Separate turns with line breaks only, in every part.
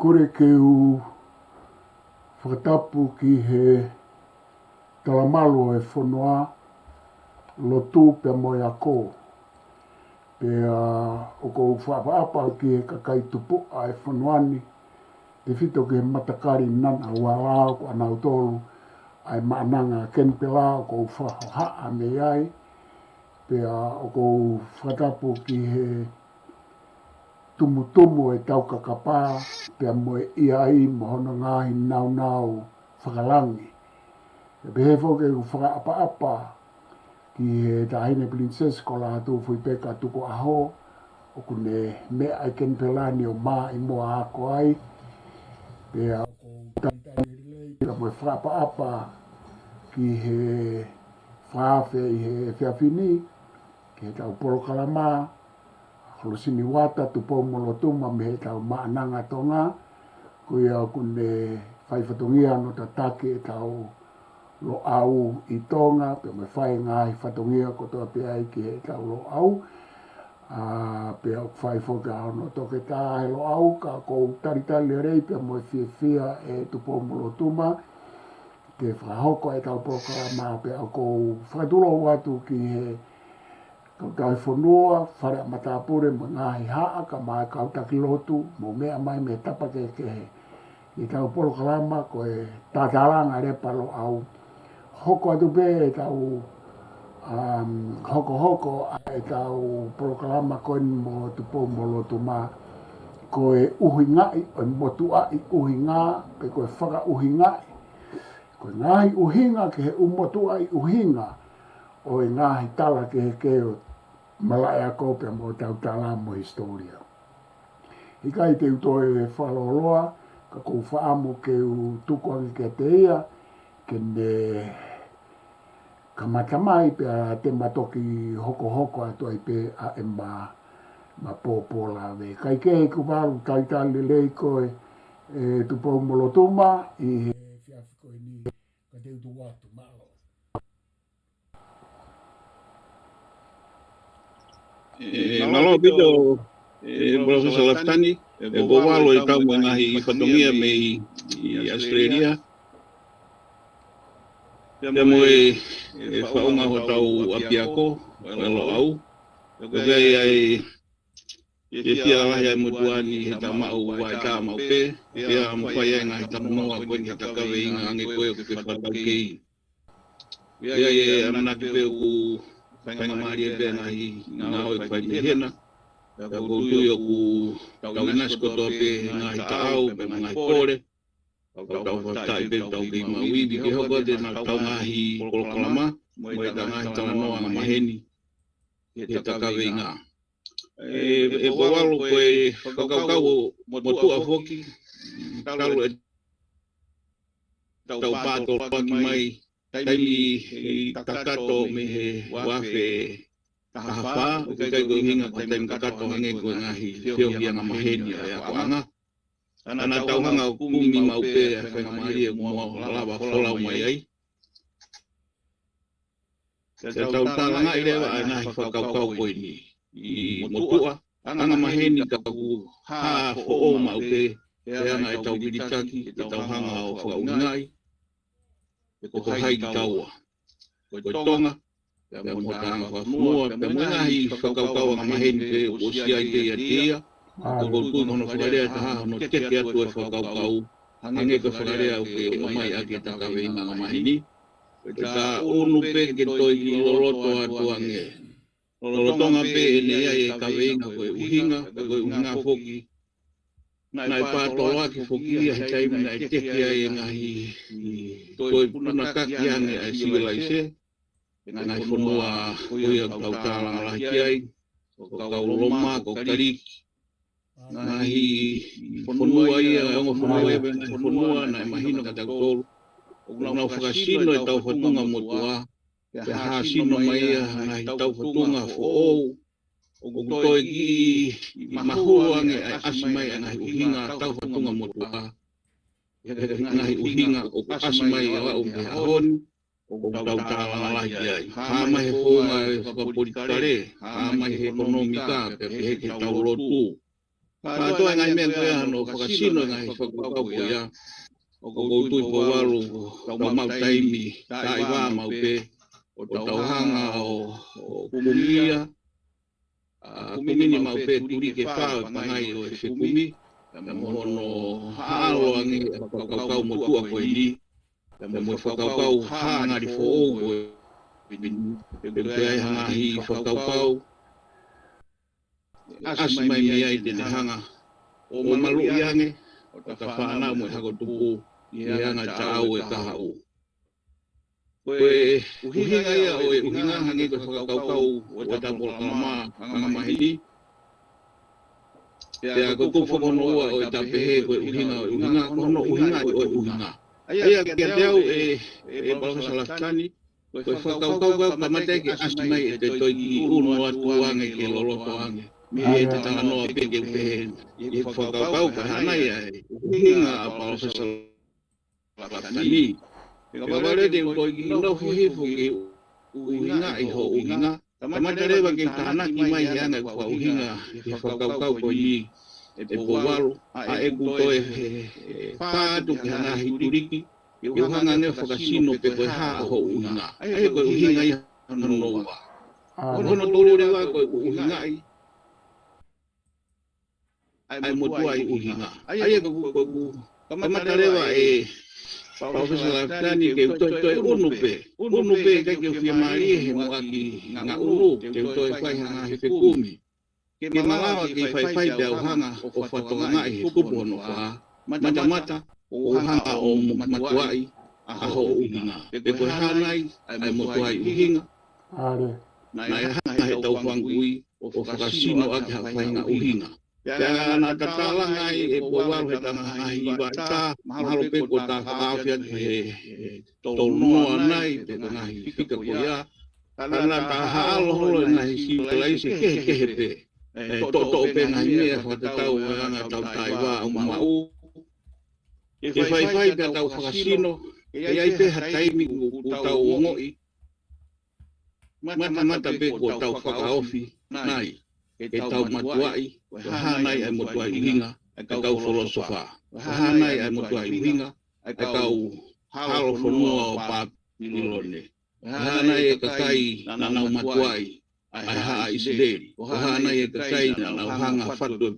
Kore ke u whakatapu ki he talamalo e whanua lotu pe moe a ko. Pe o ko whaapa ki he kakai tupu a e whanuani. Te whito ki he matakari nana wala ko anau tolu ai maananga ken pela o ko whahoha me ai. Pe o ko whakatapu ki he tumu e tau kakapā, pia moe ia i mohono ngahi nau whakalangi. E pehe whoke ku whakaapa ki he tahine princess ko la hatu fui peka tuko aho, o kune me ai ken pelani o maa i moa ako ai, pia o taitani rilei, pia moe whakaapa ki he whaafe i he whiawhini, ki he tau poro kalamaa, Holo sini wata tu pau molotuma me he tau maananga tonga. Kuia kune whaifatongia no ta take e tau lo au i tonga. Pe me whai ngai fatongia ko toa pe ai ki he tau lo au. Pe au whaifoka no toke tā he lo au ka kou taritali rei pe mo fia e tu pau molotuma. Ke whahoko e tau pokara maa pe au kou whatulo watu ki he Kau tai whanua, whare matapure mo ngahi haa ka mai kau taki lotu, mo mea mai me tapa ke he. I tau polo kalama ko e tātaranga repa lo au. Hoko atu pe e tau hoko e tau polo kalama ko e mo tupo mo lotu ma. Ko e uhi ngai, o motu ai uhi ngā, pe ko e whaka uhi ngai. Ko e ngahi uhinga ke he umotu ai uhinga, o e ngahi tala ke he keo malaya ko pe mo tau tala mo historia. Ika i te uto e whaloloa, ka kou whaamu ke u tukuangi ke te ia, ke ne ka matamai pe a te matoki hoko atu ai pe a e ma pōpōla we. Kai ke he kuwaru taitali lei koe e tupou molotuma i he whiawhiko i ni ka te utu watu malo.
Malo pito Professor Laftani, e bowalo i tau ngahi i whatongia me i Australia. Pia moe whaunga ho tau apiako, lo au. Kai ai fia rahi ai mutuani he ta mau wai ka mau pe. Pia mwhai ai ngā he tamonga koe ni ta kawe inga ange koe o ke whatau kei. Pia e amanaki pe ku whainga maari e pēna hi ngā hoi kwai ni hena. Pia koutu i o ku tau inasko tō pe ngā hi ta au, pe ngā hi kore. Tau whatai pe tau ki mauibi ke hoko te nā tau ngahi kolokalama. Moe ta ngahi tala noa ngā maheni. He ta kawe ngā. E wawalo koe whakaukau motua whoki. Talo e tau pāto whaki mai. Taimi takato me he wafe tahawha. Kai koe hinga ko taimi takato hange koe ngahi whiohia ngā maheni a ko anga. Ana tau hanga o kumi mau pe a whainga maari e mua lawa wholau mai ai. Te tau tālanga i rewa ai ngahi whakaukau koe ni. I motua, anga maheni ka ku haa ho'o mau pe. Te anga e tau piritaki, e tau hanga o whakaungai. E ko hai ki taua. Koe tonga, pe mota anga whakmua, pe ngahi whakaukau anga maheni pe o sia i te ia tia. Ko koutu hono whakarea ta haha no teke atu e whakaukau. Hange ko whakarea o ke o mai ake ta kawe inga anga maheni. Koe ta onu pe ke toi ki loloto atu ange. Lolotonga pe e nea e kawe inga koe uhinga whoki. Nai pātoa ki whokia he taimi nai tekia e ngahi toi puna kaki ane ai sigala i se. Ngai whanua koe au tau tālanga lahi ki ai. Ko kau loma, ko kariki. Ngahi whanua ia, ongo whanua ebe ngai whanua nai mahino ka tau tolu. Nau whakasino e tau whatunga motua. Pe haa sino mai ia ngahi tau whatunga who'ou. O toi ki mahua ange ai asi mai ngahi uhinga tau whatunga motua. Ngahi uhinga o asi mai awa o me hahoni. O tau tālanga lahi ai. Haa mai he whonga e whakaporitare. Haa mai he ekonomika pe he ke tau rotu. Haa toa ngai mea koe ano whakasino ngahi whakukau koe ia. O koutu i pōwaru tau mau taimi tai wā mau pe. O tau hanga o kumia. Kumini mau pe turi ke whao pangai o e whekumi. Me mohono haalo angi whakaukau motua koe ni. Me mo whakaukau haa ngari who'ou koe. Pe ai hangahi whakaukau. Asi mai mi ai tene hanga. O malu i ange. O ta whanau mo e hako tupu. I anga ta au e kaha u. Koe uhinga ia o e uhinga hangi koe whakaukau o e tapola kalama anga mahini. Pea koe kou whakono ua o e tapehe koe uhinga o e uhinga. Kono uhinga o e uhinga. Aia kia te au e palaka lastani. Koe whakaukau koe pamate ke asi mai e te toi ki uno atu ange ke loloto ange. Me e te tanga noa peke upehe. I whakaukau koe hanai ai. Uhinga a palaka lastani. Ka wale te utoi ki ino fuhifu ki uhinga i ho uhinga. Tamata rewa ke tahanaki mai he anga kua uhinga ke whakaukau ko i e pōwaru. A e kutoe pātu ki hana hituriki. I uhanga nge whakasino pe koe haa ho uhinga. Ai koe uhinga i hana noa. Hono tōru rewa koe uhinga i. Ai motua i uhinga. Ai koe kamata rewa e Profesor Laftani ke utoi unupe. Unupe kai ke fia mari he moaki nga uru ke utoi fai hanga he whekumi. Ke malawa ke fai te au hanga o whatonga ngai he kupu hono wha. Mata o hanga o matuai a ho uhinga. Pe koe hanai ai motuai uhinga. Nai hanga he tau whangui o whakasino ake ha whainga uhinga. Pea na tatala ngai e pōwaru he tanga hai iwa ta mahalo pe ko ta whakawhia he tolnoa nai pe ko ngahi whika ko ia. Tana ta haalo holo ngahi siwalai se kehe pe. Toto pe ngahi mea whatatau anga tau taiwa o mau. E whai pe tau whakasino e ai pe hataimi ku tau ongoi. Mata pe ko tau whakaofi nai. E tau matuai, hanai ai motuai uhinga, e kau filosofa. Hanai ai motuai uhinga, e kau halo whanua o ilone. Hana e kakai na nau matuai ai ha Israeli. Hana e kakai na nau hanga fatu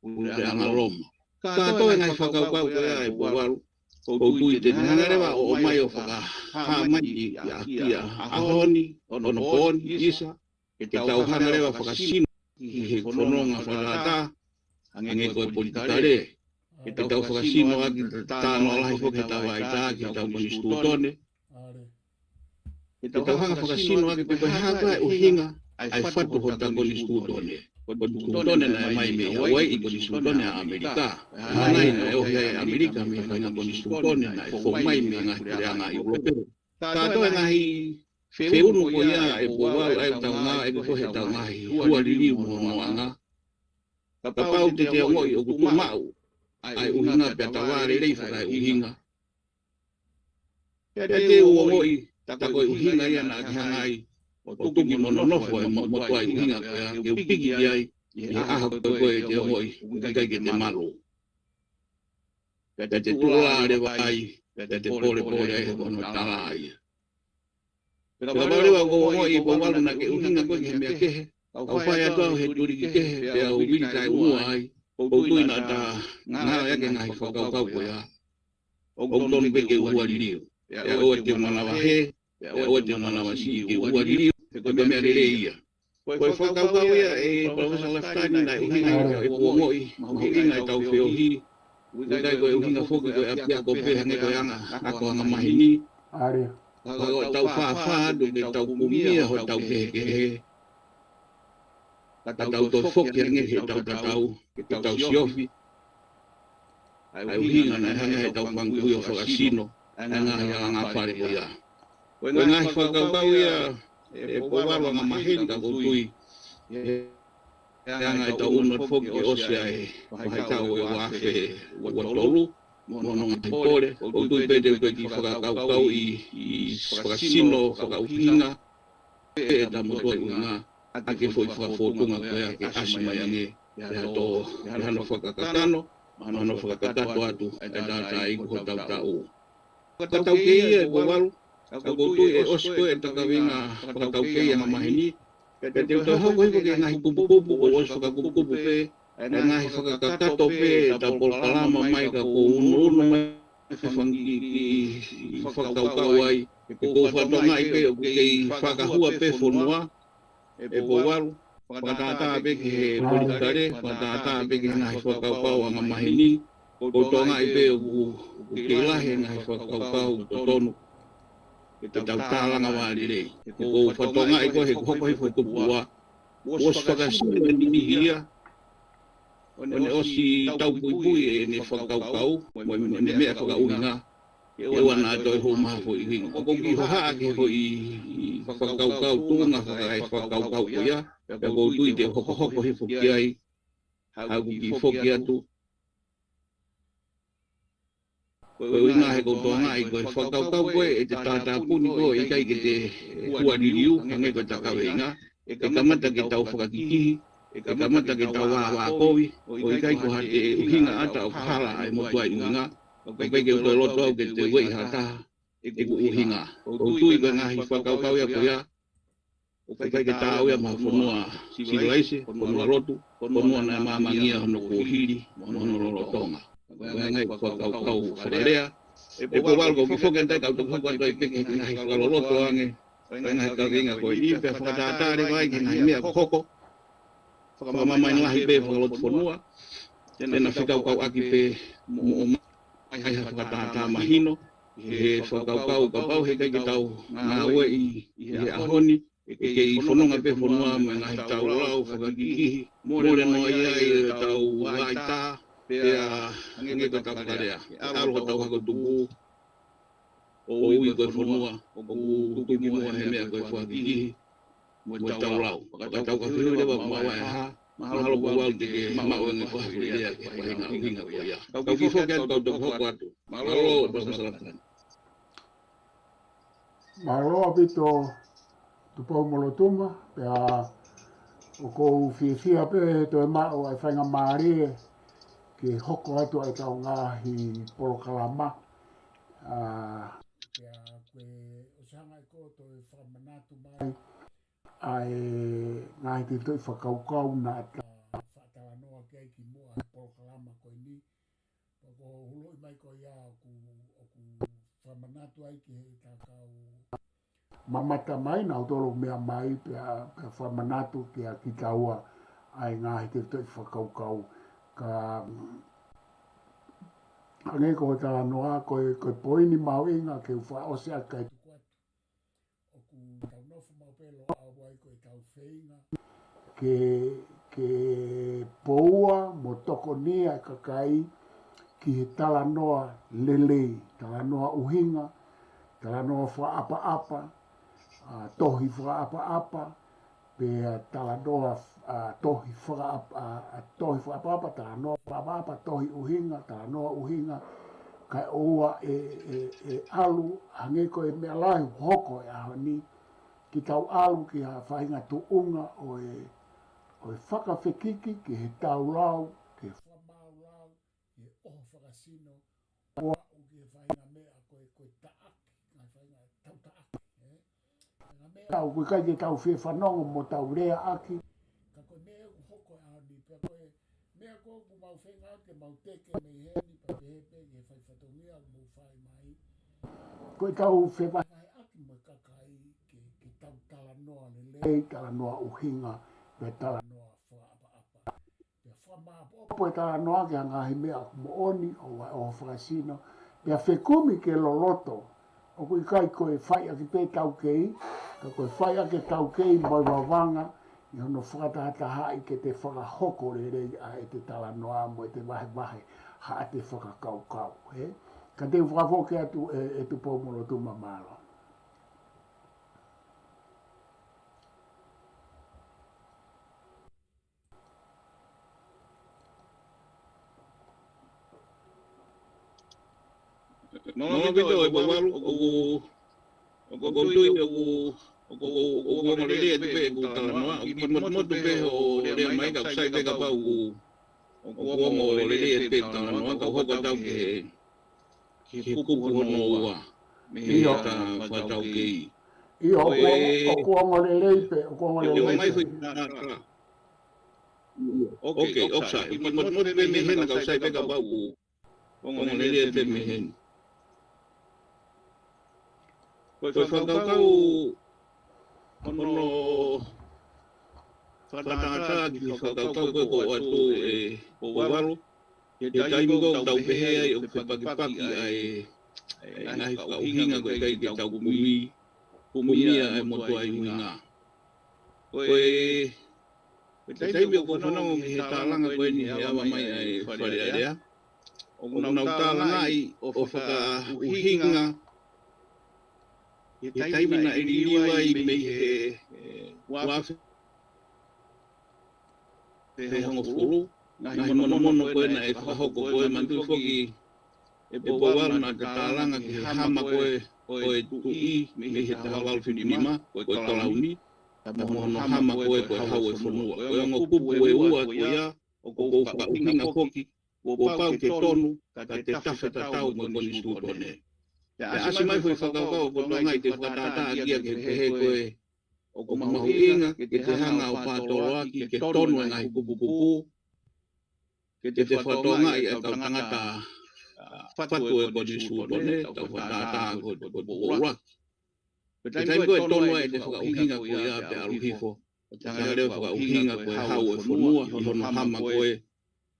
ule anga Roma. Ka to ngai whakau e waru. Ko tui te hangarewa o mai o whaka ha mai i a kia ahoni, ono poni, isa. Ke tau hangarewa whakasino i he whanonga whanata. Ange koe politikare. Ke tau whakasino aki tāno alahi fo ke tau aita, ke tau koni stutone. Ke tau hanga whakasino aki koe haka o hinga ai whatu ho ta koni stutone. Koni stutone na mai me Hawaii i koni stutone a Amerika. Hanai na e ohi ai Amerika me whainga koni stutone na e fo mai me ngā kere anga Europeo. Tātou e ngahi whiunu ko ia e po wau ai tau ngā e kohe tau ngahi hua liriu mono anga. Ka pau te te ngoi o kutu mau ai uhinga pia taware rei whakai uhinga. Pia te ua ngoi tako e uhinga ia na ki hangai o tuki mono nofo e motu ai uhinga kaya ke upiki ai e aha koe te ngoi kai ke te malo. Pia te tula re wai, pia te pole ai he kono tala ai. Pia kaparewa ko ngoi po walu na ke uhinga koe ke mea kehe. Au whai atua he turi ki kehe pia u wiri kai ua ai. O tui na ta ngā yake ngahi whakau koe a. O tonu peke ua ririu. Pia oe te manawa he, pia oe te manawa si ke ua ririu. Koe mea rere ia. Koe whakau ia e Professor Leftani na uhinga e po ngoi. Uhinga e tau whiohi. Uhinga koe uhinga whoki koe a pia ko pehange koe anga. Ako anga mahini. Koe tau whaafadu ke tau kumia ho tau kehe. Ka tau toi whoki hange he tau ke tau siofi. Ai uhinga na hange he tau pangui o whakasino. Anga hea ngā whare ko ia. Koe ngahi whakau ia e po waro anga mahini ka kutui. Anga e tau unot whoki e ose ai whaitau e wafe ua tolu. Mono ngai pole. Kutui pete koe ki whakau i whakasino, whakauhinga. E ta motua i uhinga. Ake foi whakafotunga koe ake asima yange. Rea tō hano whakakatano. Hano whakakatato atu. E tātai i ko tau tau. Katau ke ia e waru. Ka kutui e osko e takawinga whakatau ke ia mahini. Pe te uta hoko hiko ke ngahi kupu-kupu o os whakakupu-kupu pe. E ngahi whakakatato pe ta polkalama mai ka ko unu mai. Whangi ki whakau ai. Ko whatonga i pe o kei whakahua pe whonua. E po waru. Whakatata pe ke he politikare. Whakatata pe ke ngahi whakau anga mahini. Ko tonga i pe o ke lahe ngahi whakau to tonu. Ke tau tālanga wāri rei. Ko whatonga i koe he hoko he whakupua. Os whakasina ni hia. One osi tau pui e ne whakau. Mo ne mea whakauhinga. E wana toi ho maha fo i hinga. Ko ki ho haa ke ho i whakau tunga whakau ko ia. Pe ko tui te hoko he whoki ai. Hau ki whoki atu. Koe uinga he koutonga i koe whakau koe e te tātā kuni koe i kai ke te hua ririu, hange koe takawe inga. E kamata ke tau whakakikihi, e kamata ke tau wā kowi, o i kai ko ha te uhinga ata o kahala ai motua i unga. O kai ke uto loto au ke te wei hata e ku uhinga. O tui koe ngahi whakau ia koe ia. O kai ke tāu ia maha whanua siloaise, whanua lotu, whanua na mamangia hono kōhiri, hono lolotonga. Ngai whakau wharerea. E po walko ki whokentai kau tu whakau i peke ki ngahi whakaloloto ange. Ngahi kau inga koe i pe whakatātare vai ki ngahi mea hoko. Whakamamai ngahi pe whakaloto whanua. Tēnā whikau kau aki pe mo mai hai whakatātā mahino. He whakau kau he kai ki tau ngā ue i he ahoni. E i whanonga pe whanua me ngahi tau lau whakakikihi. More no ia i tau waita. Pea hange koe tau karea. Aro tau hako tuku. O ui koe whanua. O kuki mua he mea koe whakikihi. Mo tau lau. Ka tau ka whiurewa mawa e ha. Mahalo ko wau te ke mau nge koe whiurea ke whahinga uhinga koe ia. Kau ki whokean kau tau hoko atu. Mahalo, Professor Leftani.
Mahalo apito tupau molotuma. Pea o kou whiwhia pe to e mao ai whainga maari ke hoko atu ai tau ngahi polokalama. koe o sanga I koto e whamanatu mai ai ngai te toi whakaukau na ta whaatala noa kei ki mua he polokalama koe ni pako huloi mai koe ia o ku whamanatu ai ki he takau mamata mai na utolo mea mai pe whamanatu ki a ki taua ai ngai te toi whakaukau ka ange ko tala noa koe poini mauinga ke uwha ose a kai tuku atu. O ku tau nofu maupelo a wai koe tau whainga ke poua mo toko nia kakai ki he tala noa lele, tala noa uhinga, tala noa wha apa apa, tohi wha apa apa, pe tala noa tohi wha apa apa, tala noa wha apa apa, tohi uhinga, tala noa uhinga, kai oua e alu, hange ko e mea lai hoko e aho ni, ki tau alu ki ha whainga tuunga o e whakawhekiki ki he tau lau, ki he whamau lau, ki he oho whakasino, oa o ki he whainga mea koe taaki, ngai whainga tau taaki. Tau koe kai ke tau whee whanongo mo tau rea aki, ka koe mea u hoko e aho ni, pia koe mea koe ku mau whenga ke mau teke mei heni, pa pehepe, ke whai whatongia o mau whai mai. Koe tau whee whai aki mo kakai ke tau tala noa lelei, tala noa uhinga, pe tala noa wha apa apa. Pia whamaa popo e tala noa ke hangahi mea mo oni, o wai o whakasino, pia whekumi ke loloto, o koe kai koe whai aki pe tau kei, ka koe whai ake tau kei moi wawanga, i hono whakatahataha i ke te whakahoko rerei a e te tala noa mo e te wahe wahe ha te whakakaukau. Ka te whakafoke atu e tu pōmoro tu mamalo.
Nono bito e wawaru o tui o ngorele e tupe e kutala noa, o kimotomoto pe o rea mai ka kusai te ka pau o ngorele e tupe kutala noa, ka hoko tau ke kuku hono ua, me he ka whatau kei.
Iyo, o kua ngorele pe, o kua ngorele pe.
Yo mai hui nāra. Ok, oksa, kimotomoto pe me hena ka kusai te ka pau o ngorele e tupe me hena. Koe whakakau ono whatangata ki whakakau koe ko atu e o waru. He taimiko tau pehe ai o whepakipaki ai nahi whakauhinga koe kai ke tau kumia ai motua i huinga. Koe taimiko ko whanau ki he tālanga koe ni he awa mai ai wharearea. O nau tālanga ai o whakauhinga he taimina e ririwa i mei he wafe he hongo furu. Nahi mono koe na e whakahoko koe mantu whoki e powaru na te tālanga ki he hama koe tui me he te hawalu whinima koe talauni. Ta mohono hama koe hau e whanua. Koe ongo pupu e ua koe ia o kou whakauhinga whoki o pau ke tonu ka te tawheta tau mo koni stūtone. Te asi mai hui whakakau ko tongai te whakatata kia ke he koe o ko mahuinga ke te hanga o pātoroaki ke tonu e ngai kupu ke te whatonga i a kau tangata whatu e koni sūtone tau whatata ko pōraki. Pe taimi koe tonu e te whakauhinga koe ia pe aruhifo. Tanga reo whakauhinga koe hau e whanua i hono hama koe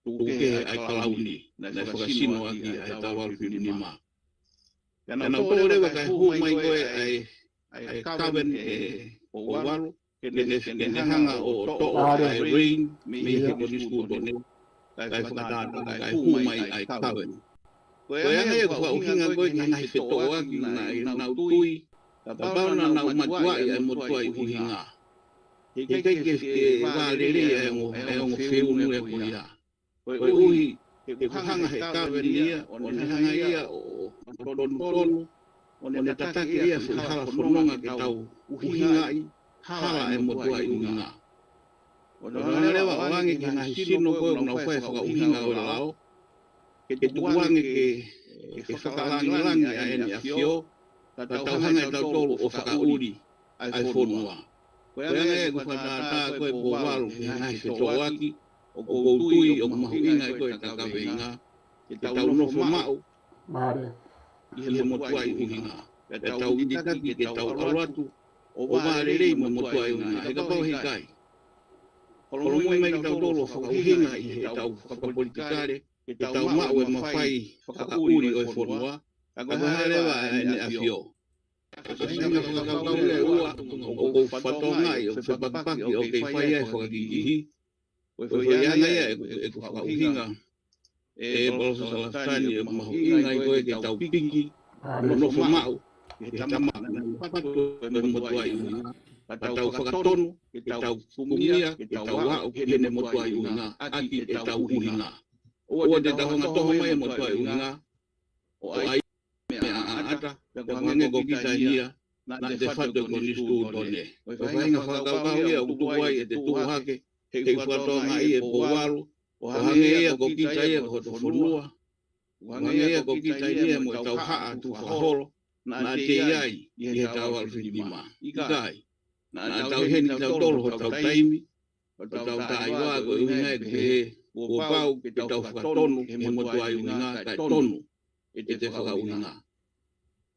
tuke ai kalauni na whakasino aki a he tawaru whiunima. Nā tō rewa kai hū mai koe ai kawen e o waru, ke ne hanga o to'o ai rain, me he koni skūtone, kai whakatata kai hū mai ai kawen. Koe anga e kua uhinga koe ki nai whetoa ki nau tui, ka pau na nau matuai ai motua i uhinga. He kei ke wārere e ongo whiunu e kuia. Koe uhi, he kuhanga he kawen ia, o ne hanga ia o tonu, o ne tataki ia whihala whanonga ke tau uhinga i, hala e motua i uhinga. O nā rewa oange ki ngā sino koe o nau whae whaka uhinga o lao, ke tuange ke whakalangi a eni a whio, tau hanga tau tolu o whakauri ai whonua. Koe anga e ku whatata koe po waru ki hangai te toaki, o koutui o mahuinga e koe takaweinga, ke tau nofo mau,
Mare.
i he motua i uhinga. Ke tau iditaki, ke tau aluatu, o wārerei mo motua i uhinga. He ka pau hei kai. Holo mui mai ki tau tolu o whakauhinga i he tau whakapolitikare, ke tau mau e mawhai whakauri o e whonua, ka koe harewa e ne awhio. Ko singa whakakau e ua, o kou whatongai, o whepakipaki, o kei whai ai whakakikihi, koe whaianga ia e ku whakauhinga, e balosa salastani, e mahuinga i koe ke tau pingi, no nofo mau, ke tama, pato e motua i uhinga, ka tau whakatonu, ke tau pumia, ke tau wau, ke ne motua i uhinga, aki e tau uhinga. Ua te tau hanga toho mai e motua i uhinga, o ai mea ata, te kuhange ko kita hia, na te whatu ko nistu tone. Koe whainga whakakau ia, o tuwai e te tuhake, hei whatonga i e po waru, o hange ia ko kita ia ko hoto whanua, o hange ia ko kita ia mo tau haa tu whakaholo, na te iai i he tau alwhitima. Ikai, na tau heni tau tolo ho tau taimi, o tau taiwa ko uhinga e ke he, o pau ke tau whakatonu, he motua i uhinga kai tonu, e te whakauhinga.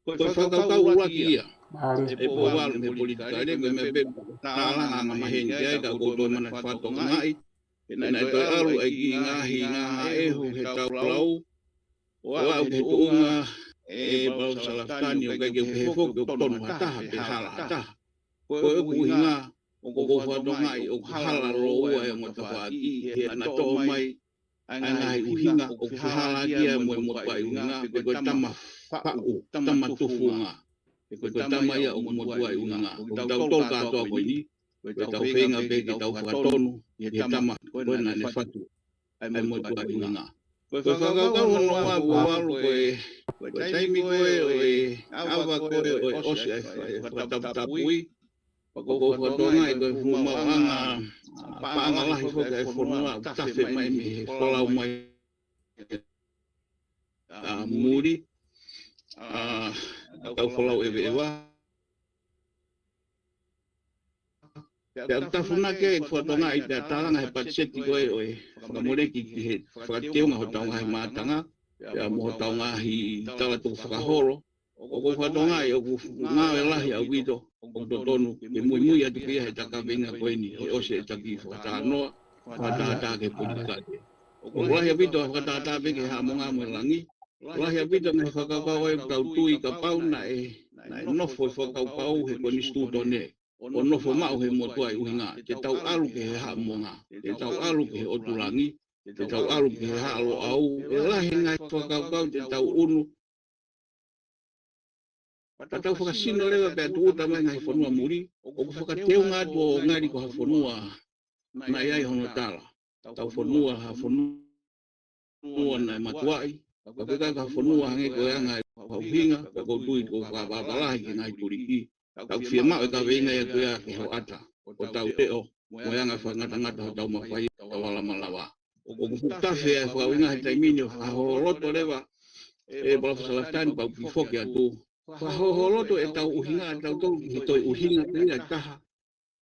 Koe whakakau uraki ia, e po waru me politikare, me pe tālanga ngā maheni ai, ka koutou mana whatonga ai, e nai toi aru ai ki ngahi ngā ehu he tau lau, o au he tuunga, e bau salastani o kai ke he whoki o tonu hataha, pe hala hataha. Koe o kuhinga, o kou whatonga ai, o hala roua e ngota whaati, he na tō mai, ai ngahi uhinga, o whihala kia mo e motua i uhinga, pe koe tama whau, tama tufunga. E koe tama ia o motua i uhinga, o tau tol katoa koe ni, koe tau whenga pe ke tau whakatonu, he tama koe na ne whatu, ai motua i uhinga. Koe whakakau hono wā waru koe taimi koe, oe awa koe, oe osi ai whataputapui, Pako whatonga i koe whumauanga, paanga lahi whoka e whanua, tawhi mai me he whalau mai muri, tau whalau ewe ewa. Te atawhuna ke e whatonga i te atalanga he patseti koe oe whakamoreki ki he whakateunga ho taunga he mātanga, te moho taunga hi talatu whakahoro, o ko whatonga i o ngāwe lahi au wito, o tonu, ke mui atu kia he takawenga koe ni, he ose e taki whakatanoa, whakatata ke politikate. O lahi a wito whakatata peke ha monga mo langi, lahi a wito me whakakau e tau tui ka pau na e nofo e whakaupau he ko nistu tone. O nofo mau he motua i uhinga, te tau alu ke he ha monga, te tau alu ke he otulangi, te tau alu ke he ha alo au, e lahi ngai whakaukau te tau unu. Ta tau whakasino lewa pia tuuta mai ngai whanua muri, o ku whakateunga atu o ngari ko ha whanua na iai hono tala. Tau whanua ha whanua na matuai, ka peka ka whanua hange ko anga e whauhinga, ka koutui ko whakapapalahi ki ngai turiki. Tau whia mau e ka weinga e koea ke ho ata, o tau reo, mo anga whangata ho tau mawhai, tau wala malawa. O ku putawhi e whauhinga he taimini o whahoroto lewa, e bala whasalastani pau ki whoke atu. Whahoroto e tau uhinga, e tau tau ki toi uhinga te ia taha,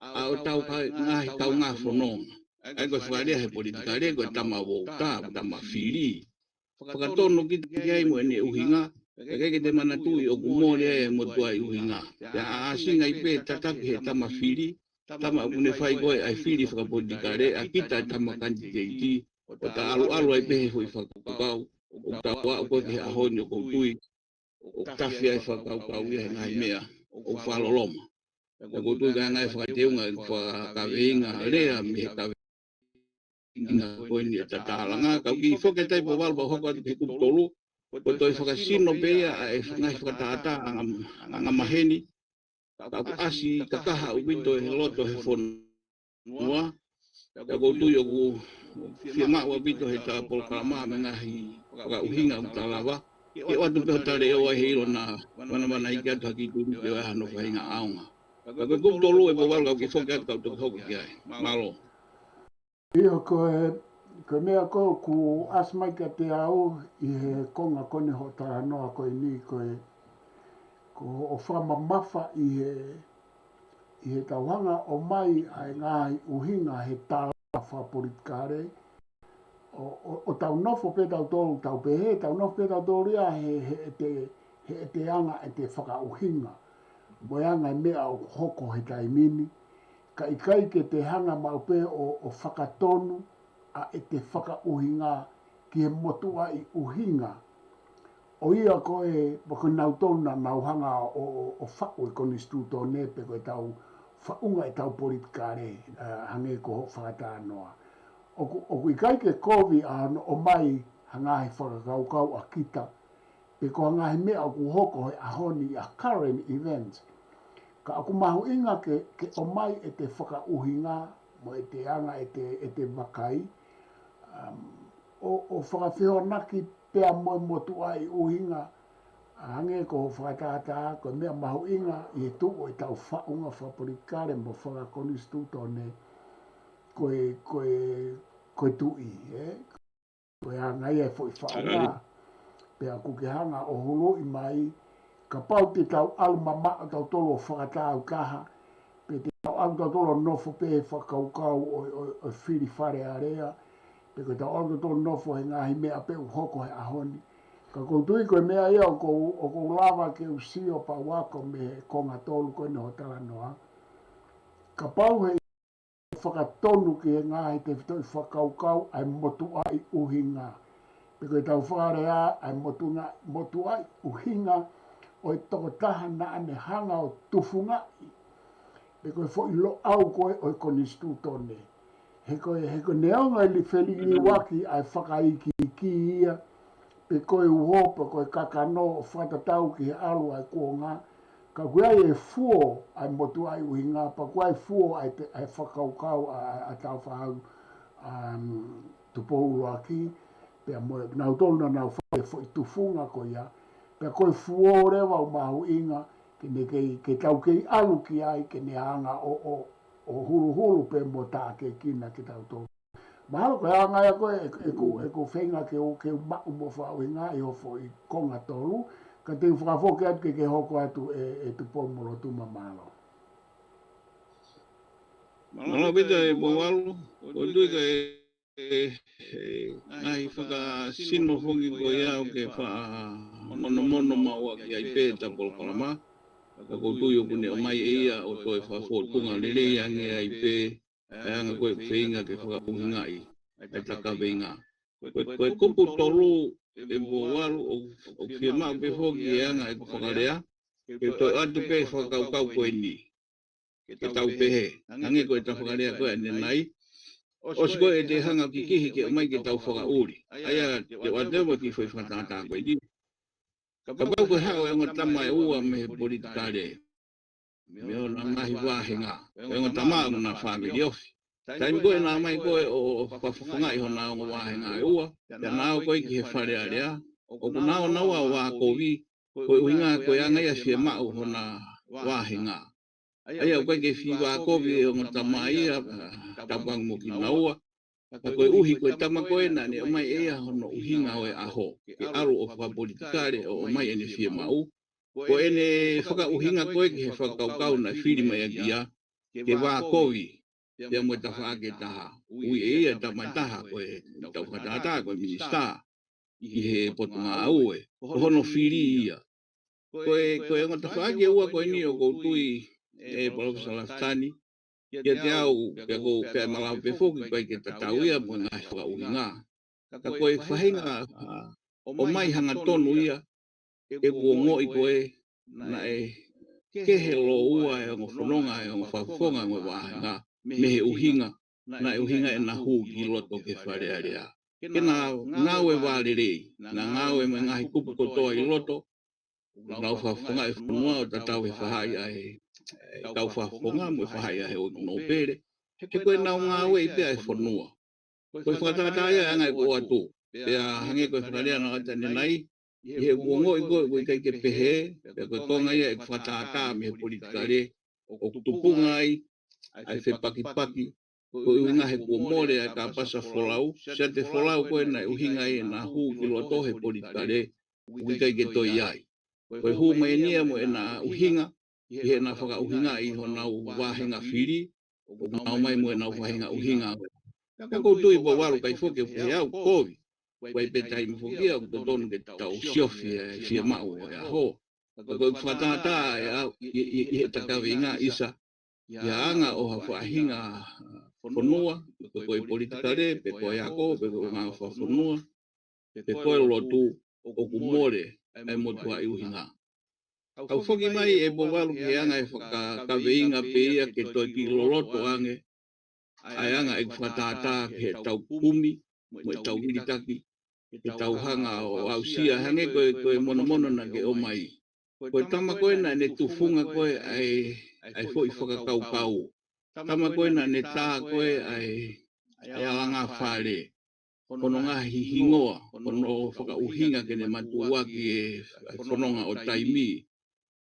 a o tau ngahi tau ngā whanonga. Ai koe whakarea he politikare, koe tama wauta, tama whiri. Whakatono ki te ai mo ene uhinga, keke te mana tui o kumore e motua i uhinga. Te aasinga i pe tataki he tama whiri, tama kune whai koe ai whiri whakapolitikare, a kita e tama kanti te iti, o ta alu ai pe he hui whakakau, o ta wā koe ke ahoni o koutui, o tawhi ai whakaukau ia he ngai mea, o whaloloma. Te koutui ka ngai whakateunga e whakaweinga rea me he kawe. Inga koe ni e tatalanga, kau ki whoke taipo walpa hoko atu ke kuptolu, ko toi whakasino pea e ngai whakatata anga maheni, ka ku asi kakaha uwito he loto he whanua, ka koutui o ku whiama ua wito he ta polkalama me ngahi whakauhinga utalawa, ke watu peho tare eo ai heiro na mana hiki atu haki turi ke wai hano whainga aonga. Ka koe kuptolu e po walpa ki whoke atu kau tuku hoko ki ai, malo.
Ia koe mea ko ku asmai ka te au i he konga kone ho taranoa koe ni koe ko o whamamafa i he tauhanga o mai ai ngai uhinga he tāla whapolitikare. O tau nofo pe tau tōru tau pehe, tau nofo pe tau tōru ia he te anga e te whakauhinga. Mo anga mea o hoko he taimini. Ka ikai ke te hanga maupe o whakatonu a e te whakauhinga ki he motua i uhinga. O ia koe, bako nau tōna nauhanga o whakui koni stūtō nepe koe tau whaunga e tau politikare hange ko whakatānoa. O kui kai ke kovi o mai hangahe whakakaukau a kita, pe ko hangahe mea o ku hoko he ahoni a current events. Ka aku mahu inga ke o mai e te whakauhinga, mo e te anga e te wakai, o whakawhiho naki pea moe motua i uhinga, hange ko whakatata, ko mea mahu inga i e tuko e tau whaunga whaporikare mo whakakonistu tōne, koe tui, koe hangai e fwoi whaunga, pea kuke hanga o holo i mai, ka pau te tau alu mama o tau tolo o whakatau kaha, pe te tau alu tau tolo nofo pe whakaukau o whiri whare area, pe koe tau alu tau tolo nofo he ngahi mea pe uhoko he ahoni. Ka koutui koe mea ia o kou lava ke usio pa wako me he konga tolu koe no hotala noa. Ka pau he whakatonu ki he ngahi te whitoi whakaukau ai motu ai uhinga. Pe koe tau whakarea ai motu ai uhinga o e toko taha na ane hanga o tufunga i. Pe koe fo ilo au koe o e konistu tone. He koe neonga ili wheli waki ai whakaiki ki ia. Pe koe uhopa koe kakano o whatatau ki he alu ai kuonga. Ka koe ai e fuo ai motu ai uhinga. Pa koe ai fuo ai whakaukau a tau whahau tupo uruaki. Pe moe nau tolu na nau whae fo i tufunga koe ia. Pea koe fuo rewa o mahu inga, ke tau kei alu ki ai, ke ne hanga o hulu pe mo tā ke kina ke tau tō. Mahalo koe hanga ia koe e ko whenga ke o mau mo whao inga i hofo i konga tolu, ka te whakafoke atu ke hoko atu e tupo moro tuma mahalo.
Mahalo bita e mwalu, o tui ka ai whaka sino whongi ko iau ke mono maua ki ai pēta polkalama. Ka koutuyo kune o mai eia o toi whawhotunga lele ange ai pē. E anga koe whenga ke whakauhinga i. Ai taka venga. Koe kupu tolu e mwalu o kia mau pe whoki e anga e whakarea. Ke toi atu pē whakaukau koe ni. Ke tau pehe. Ange koe ta whakarea koe ane nai. O si koe e te hanga ki kihi ke o mai ke tau whakauri. Aia te watewa ki whai whatata koe ni. Ka pau koe hao e ngā tama e ua me he politikare. Me o na ngahi wāhenga. E ngā tama o na whamiri ofi. Taimi koe nā mai koe o whawhunga i hona o ngā wāhenga e ua. Te nāo koe ki he whare area. O ku nāo naua wā kovi. Koe uinga koe angai a whia mao hona wāhenga. Aia koe ke whi wā kovi e ngā tama ia. Tapang mo ki naua. Ka koe uhi koe tama koe na ne o mai ea hono uhinga o e aho. Ke aro o whapolitikare o mai ene whia mau. Ko ene whaka uhinga koe ke he whakaukau na whiri mai a kia. Ke wā kovi. Te amoe ta whaake taha. Ui e ia ta mai taha koe. Tau whatata koe minista. I he potunga aue. Ko hono whiri ia. Koe ngata whaake ua koe ni o koutui e Professor Laftani. Ia te au, kia kou pia malau pe whoki koe ke tatau ia po ngai whakauhinga. Ka koe whahinga o mai hanga tonu ia, e kuongo i koe na e kehe lo ua e ongo whanonga e ongo whawhonga ngoi wāhinga, me he uhinga, na e uhinga e na hū ki loto ke whare area. Ke na ngāwe wāre rei, na ngāwe me ngahi kupu kotoa i loto, nau whawhonga e whanua o tatau he whahai ai. Tau whawhonga mo whahai a he o no pere. He koe nau ngā wei pia e whanua. Koe whakatata ia angai ko atu. Pia hange koe whakarea na atane nai. He uongo i koe kai ke pehe. Pia koe konga ia e whakatata me he politikare. O tupunga ai. Ai whe paki. Koe uhinga he kua more ai ka pasa wholau. Sia te wholau koe na uhinga e na hū ki loto he politikare. Ui kai ke toi ai. Koe hu mai nia mo e na uhinga, he na whaka uhinga I hona wahenga whiri, o nau mai mo e na wahenga uhinga. Ka koutou I wawaru kai whoke he au kovi, wai pe tai mi whoke au to tonu ke tau siofi e fia mau e aho. Ka koe whatata e au I he takawenga isa, ia anga o ha whahinga whanua, pe koe politikare, pe koe ako, pe koe ngā whanua, pe koe lotu o kumore e motua I uhinga. Kau whoki mai e bowalu ke anga e whakaweinga pe ia ke toi ki loloto ange, ai anga e whatata ke he tau kumi, mo e tau hiritaki, ke tau hanga o ausia, hange koe mono na ke o mai. Koe tama koe na ne tufunga koe ai hoi whakakau. Tama koe na ne tā koe ai alanga whare. Kono ngā hihingoa, kono whakauhinga ke ne matua ki e whanonga o taimi.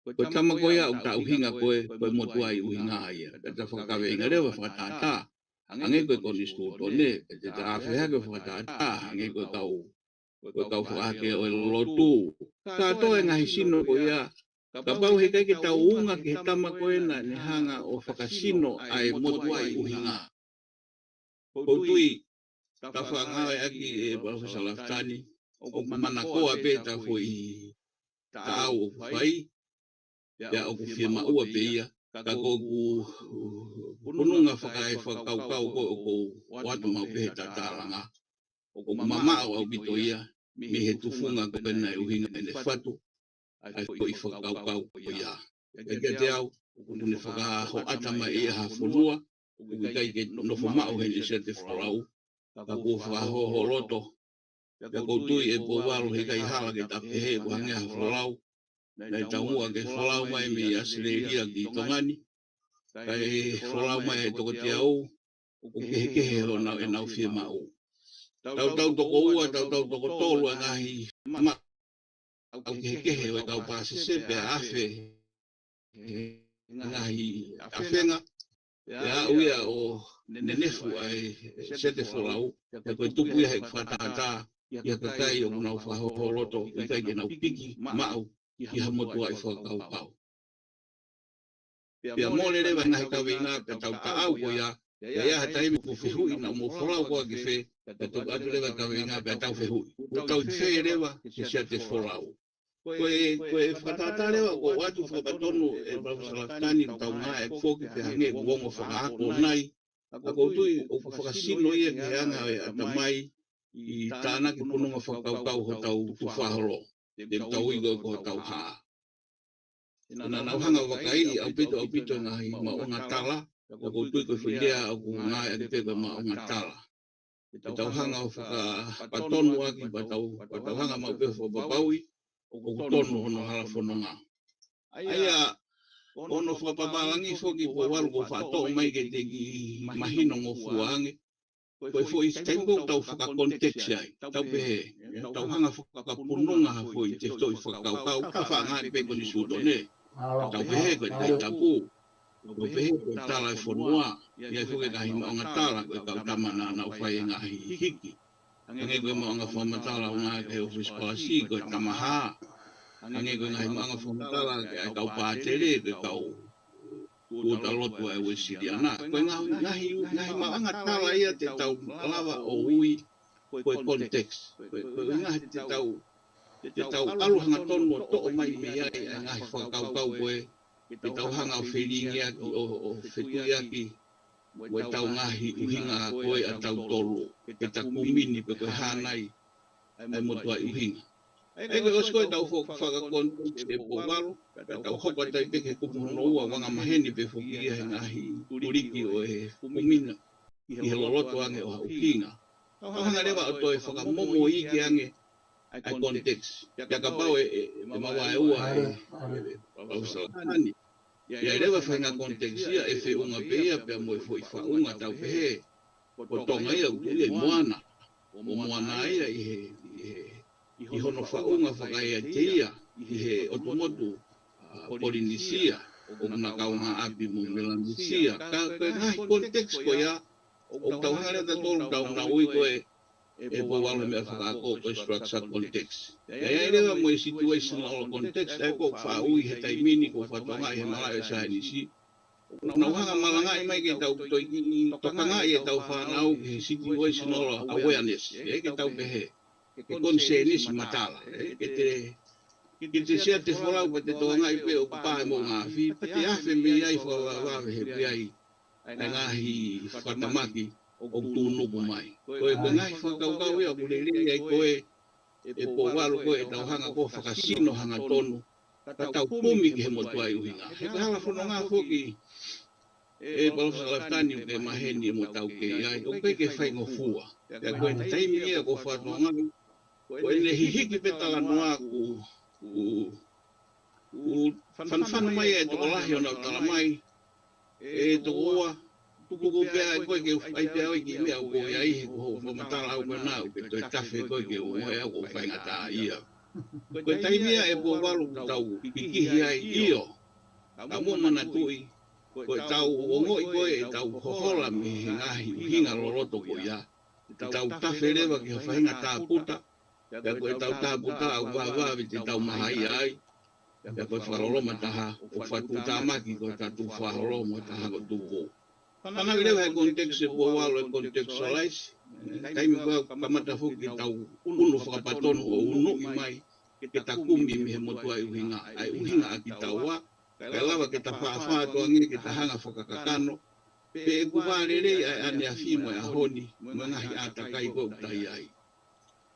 Koe tama koe au ta uhinga koe motua I uhinga ia. Kata whakaweinga rewa whakatata. Ange koe koni stūtone, te ta awhea koe whakatata. Ange koe kau whakake o lotu. Ka toe ngahi sino koe ia. Ka pau he kai ke tau unga ke he tama koe na ne hanga o whakasino ai motua I uhinga. Koutui, ta whangawe aki e Professor Laftani, o mana koa pe ta foi ta au whai, ya o ku firma ua pe ia, ka koku pununga whakai whakaukau ko o ko watu mau pe he tataranga. O ko mama au bito ia, me he tufunga ko pena uhinga ene whatu, ai ko I whakaukau ko ia. Eke te au, kune whakaho atama I ha whanua, kuki kai ke nofo mau he ni se te wharau, ka ko whakaho loto, ka koutui e powaru he kai hala ke tape he ko hange ha wharau, nei taumua ke wharau mai me Australia ki Tongani, kai wharau mai he toko te au, o kehe ho nau e nau whia mau. Tau toko ua, tau toko tolu a ngahi ma, au kehe o e kau pāsese pe awhe, ngahi awhenga, ia uia o nenefu ai sete wharau, e koe tupu ia he whatata, ia kakai o nau whahoroto, i kai ke nau piki, mau, I ha motua I whakaukau. Pia mole rewa ngahi kawinga, pe tau ta au ko ia, ia ha taimi ko whihui na mo wharau koa ki whe, pe tau atu rewa kawinga, pe tau whihui. Ko tau whe rewa, ki sia te wharau. Koe whatata rewa, ko watu whakatonu e Professor Laftani, tau ngā e whoki pe hange kuongo whakaako nai, a koutui o whakasino ia ke anga e atamai, I tāna ki pununga whakaukau ho tau tuwhahoro, te tau igo ko tau haa. Nā nauhanga wakai au pito ngahi maonga tala, a koutui ko whilea au ku ngā e peko maonga tala. Te tauhanga o whakatonu aki, pa tauhanga mau pefo papaui, o kutonu hono hala whanonga. Aia, ono whapapalangi whoki po waru ko whato mai ke te ki mahino ngō fuange, koe fo I tempo tau whakakonteksi ai, tau pehe, tau hanga whakapununga ha fo I te toi whakaukau, ka whangai peko ni sūtone, tau pehe koe te tapu, koe pehe koe tala e whanua, ia whoke kahi maonga tala, koe kau tamana nau whai ngahi hiki. Ange koe maonga whamatala o ngā ke office policy, koe tamaha, ange koe ngahi maonga whamatala, koe kau pātere, koe kau Kuota lotu e ue siriana. Koe ngahi maanga tala ia te tau lava o ui koe konteks. Koe ngahi te tau aluhanga tonu o to'o mai me ai ngahi whakaukau koe. Te tau hanga o whiringi aki o whetui aki. Koe tau ngahi uhinga koe a tau tolu. Ke ta kumini pe koe hanai ai motua uhinga. Eke osko e tau whakakontekst e po waro. Tau hopa tai peke kupuhono ua wanga maheni pe whukia he ngahi uriki o he kumina I he loloto ange o haukinga. Tau hanga rewa o toi whakamomo ike ange ai kontekst. Pia ka pau e mawa e ua e pausalani. Ia rewa whainga kontekst ia e whe unga pe ia pia mo e whoi whaunga tau pehe. O tonga ia uturi e moana. O moana ia I hono whaunga whakaia te ia, I he otomotu Polinisia, o na kaunga api mo Melanisia. Ka ngahi kontekst ko ia, o tau hare ta tolu tau na ui koe, po wala me whakako ko structure context. Ia rewa mo situational context e ko whaui he taimini ko whatonga he malaya sa nisi. Nauhanga malanga mai ke tau tokanga e tau whanau he situational awareness. E ke tau pehe. Ke konsenis matala. Ke te sea te whalau pa te toanga i pe o pae mo ngā whi. Pa te awhe me iai whawawe he pe ai. Ai ngahi whatamaki o tūnuku mai. Koe ngahi whakaukau ea kure rea ai koe e po walo koe e tau hanga ko whakasino hanga tonu. Ka tau pumi ke he motua i uhinga. He ka hala whono ngā whoki e balosa laftani o ke maheni mo tau ke iai. O koe ke whaingo fua. Pea koe te taimi ea ko whatonga. Koe ne hihiki petala noa ku whanwhanu mai e toko lahi o nau tala mai. E toko ua. Tuku pea koe ke ai pea oi ki mea ko ia i ko matala au koe nau ke toi tafe koe ke o ea ko whaingata ia. Koe taimia e po walu tau pikihi ai io. Tau mo mana tui. Koe tau ongoi koe e tau hohola me he ngahi uhinga loroto ko ia. Tau tafe rewa ki whaingata puta. Pea koe tau tāputa au wawawi te tau mahai ai. Pea koe wharoloma taha o whatuta maki koe tatu wharoloma taha ko tuko. Panagi rewa he kontekst e po walo e contextualize. Taimi koe kamata fuki tau unu whakapatonu o unu i mai. Ke ta kumi me he motua i uhinga. Ai uhinga a ki tau wa. Kai lawa ke ta whaafātua ngi ke ta hanga whakakakano. Pe e kuwarere ai ane a whimo e a honi. Mangahi a takai koe utai ai.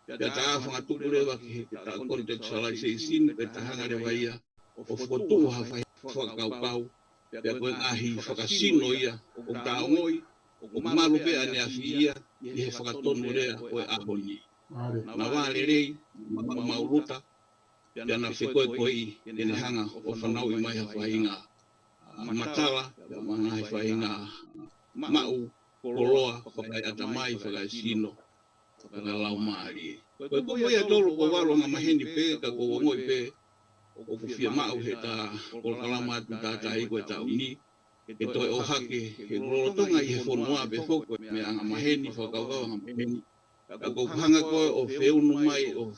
Pea ta awhanga tuku rewa ki he ta contextualization. Pe ta hanga rewa ia. O whakotu ha whakaukau. Pea koe ngahi whakasino ia, o taongoi, o malu pea ne a whiia, i he whakatonu rea o e ahoni. Na wale rei, mauruta, pea na whekoe koe i, ene hanga o whanau i mai ha whainga matala, mana hai whainga mau, koloa, whakai ata mai, whakai sino, whakai lau maari. Koe koe ia tolu ko walo ngā maheni pe, ka ko ngoi pe, o ku fia mau he ta kolkalama atu tātai koe ta uni. E toi o hake he rolotonga i he whonua pe whoko me anga maheni, whakaukau anga maheni. Ka kou hanga koe o whiunu mai o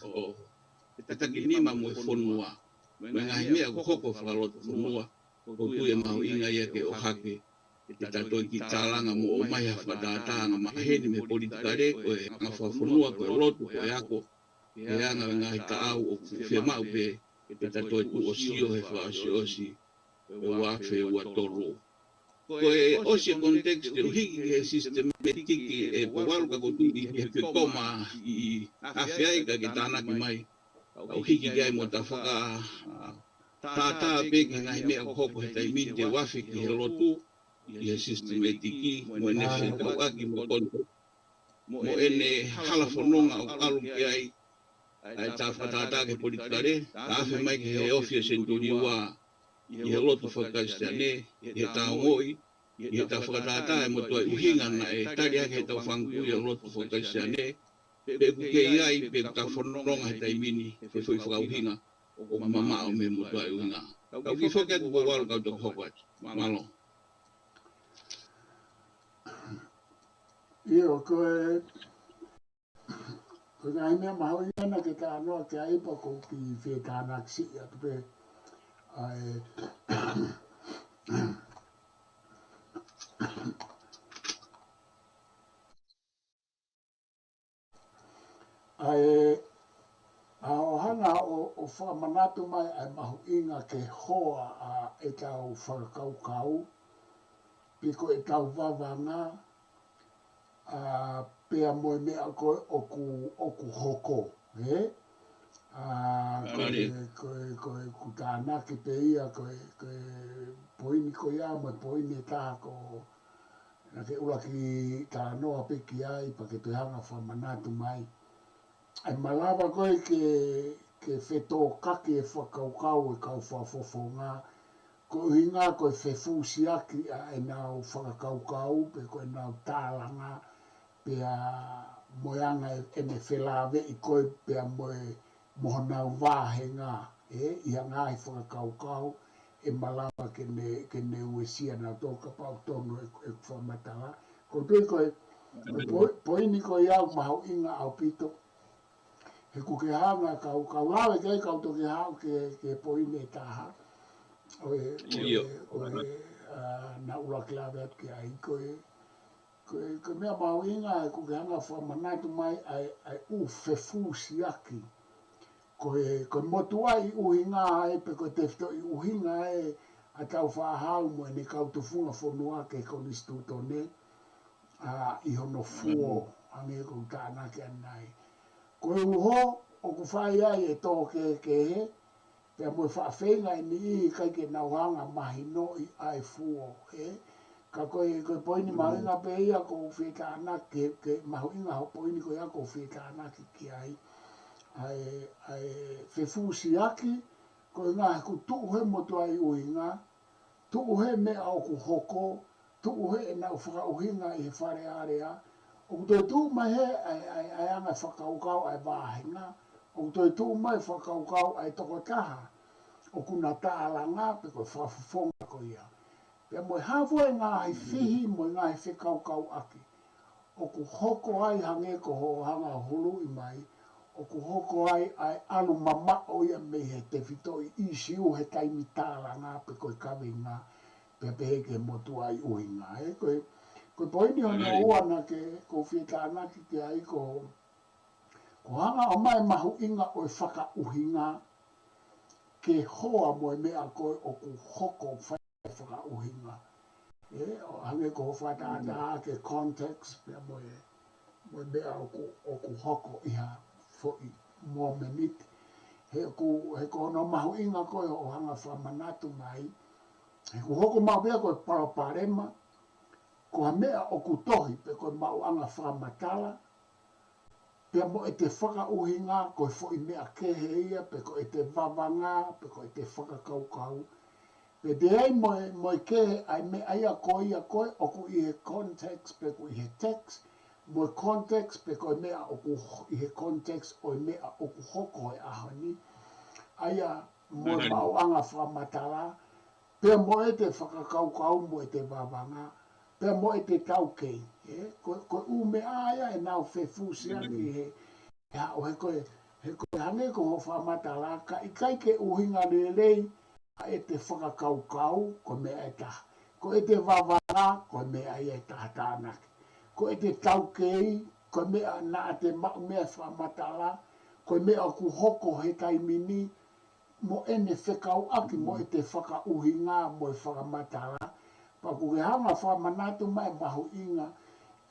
te taki nima mo e whonua. Me ngahi mea ko hoko whakaloto whonua. Ko tui e mahu inga ia ke o hake. E tatoi ki tālanga mo o mai ha whatātā anga maheni me politika re koe anga whonua koe lotu koe ako. E anga ngahi ta au o whia mau pe. E tatoi tu o sio he whaosi e wafe ua toro. Koe osi e kontekste o hiki he sistemetiki e pawalu ka koturi he koma i awhiai ka ke tānaki mai. Au hiki kai mo ta whaka tātā peke ngahi mea hoko he taimini te wafe ki he lotu i he sistemetiki mo ene whetau aki mo konto. Mo ene hala whanonga o alu ki ai. Ai tā whatātā ke politika re, tā awhi mai ke he ofia senturi wa i he lotu whakaistea ne, i he taongoi, i he tā whakatātā e motua i uhinga na e tari ake he tau whangu i he lotu whakaistea ne, pe kuke iai, pe tā whanonga he taimini, he whui whakauhinga, o mama o me motua i uhinga. Kau ki whakia ku wawaru kau tō hokwat, malo.
Io, koe ngai mea mahu iana ke ka anoa ke aipa ko ki whee tānak si a tupe a ohanga o whamanatu mai ai mahu inga ke hoa a e tau whakakaukau piko e tau wawanga pea moe mea koe oku hoko, he? Koe kutānaki pe ia, koe poini ko ia, moe poini e taha ko na ke ula ki tā noa peki ai, pa ke te hanga whamanatu mai. Ai malawa koe ke whetō kaki e whakaukau e kau whawhawhonga, ko hinga koe whewhusi aki e nau whakakaukau, pe koe nau tālanga, pea moeanga e me whelawe i koe pea moe mohonau wāhenga, ia ngā i whakakaukau, e malawa ke ne uesia nā tōka pau tono e whamatala. Ko tui koe Poini ko iau mahu inga au pito. He ku ke hanga kau lawe ke kau to ke hau ke poini e taha. Oe na ula ke lawe atu ke ai ko mea mahu inga e ku ke hanga whamanatu mai ai fefu siaki. Ko motu ai uhinga ai pe ko tefto i uhinga ai a tau whahau mo ne kau tufunga whanua ke konistu tone i hono fuo ange ko tāna ke anai. Ko e uho o ku whai ai e tō ke he pia mo whaafenga i ni i kai ke nauhanga mahino i ai fuo he. Ka koe poini mahuinga pe ia ko whetana ke mahuinga ho poini ko ia ko whetana ki ai. Ai whewhusi aki, ko ngā ku tuuhe motu ai uhinga, tuuhe mea o ku hoko, tuuhe e nau whakauhinga i he whare area, o ku toi tuu mai he ai anga whakaukau ai wāhinga, o ku toi tuu mai whakaukau ai toko taha, o ku nā tālanga pe koe whawhawhonga ko ia. Pea moe hawhoi ngā hi whihi moe ngā hi whekaukau aki, o ku hoko ai hange ko ho hanga hulu i mai, o ku hoko ai alu mama o ia me he te whito i siu he taimi tālanga pe koe kawinga pe pehe ke motu ai uhinga. Koe poini o na uana ke ko whietana ki ke ai ko hanga o mai mahu inga o e whaka uhinga ke hoa moe mea koe o ku hoko whaka uhinga. O hange ko whata ke context pe moe mea o ku hoko iha. Foi mo menit he ko no mahu inga ko o hanga whamanatu mai he ko hoko mau bea ko paraparema ko mea o ku tohi pe ko mau anga whamatala pe mo e te whaka uhinga ko foi mea kehe ia pe ko e te vavanga pe ko e te whakakaukau pe te ei mo kehe ai me aia ko ia koe o ku i he context pe ko i he text mo context pe koe mea o ku i he context o mea o ku hoko e ahani aia mo mau anga whamatala pe mo e te whakakaukau mo e te wawanga pe mo e te taukei koe u mea aia e nau whewhusia ki he o he koe hange ko ho whamatala ka i kai ke uhinga lelei a e te whakakaukau ko mea e taha ko e te wawanga ko mea e taha tānaki ko e te taukei, ko mea na te mau mea whamatala, ko mea ku hoko he taimini, mo ene whekau aki mo e te whakauhinga mo e whakamatala, pa ku ke hanga whamanatu mai mahu inga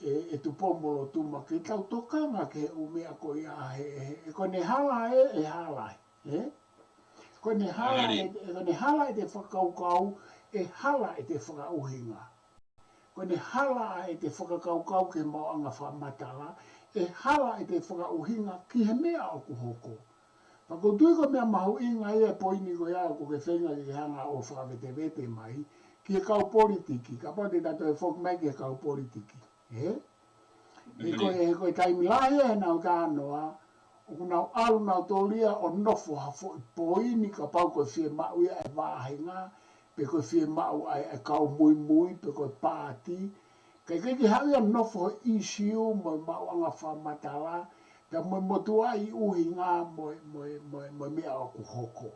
e tu pomolo tuma ke tau tokanga ke u mea ko ia he ko ne hala e hala ko ne hala e te whakaukau e hala e te whakauhinga. Ko ne hala e te whakakaukau ke mau anga whamatala, e hala e te whakauhinga ki he mea o ku hoko. Pako tui ko mea mahu inga e poini ko ia ko ke whenga ki hanga o whakawete mai, ki he kau politiki, ka pate tato e whok mai ki he kau politiki. E koe taimilahi e nau kānoa, o ku nau alu nau tōlia o nofo hafo i poini ka pau koe whie mau ia e wāhinga, pe koe whie mau ai kau mui pe koe pāti. Kai ki hau ia nofo i siu mo mau anga whamatala, ka mo motua i uhinga mo mea o ku hoko.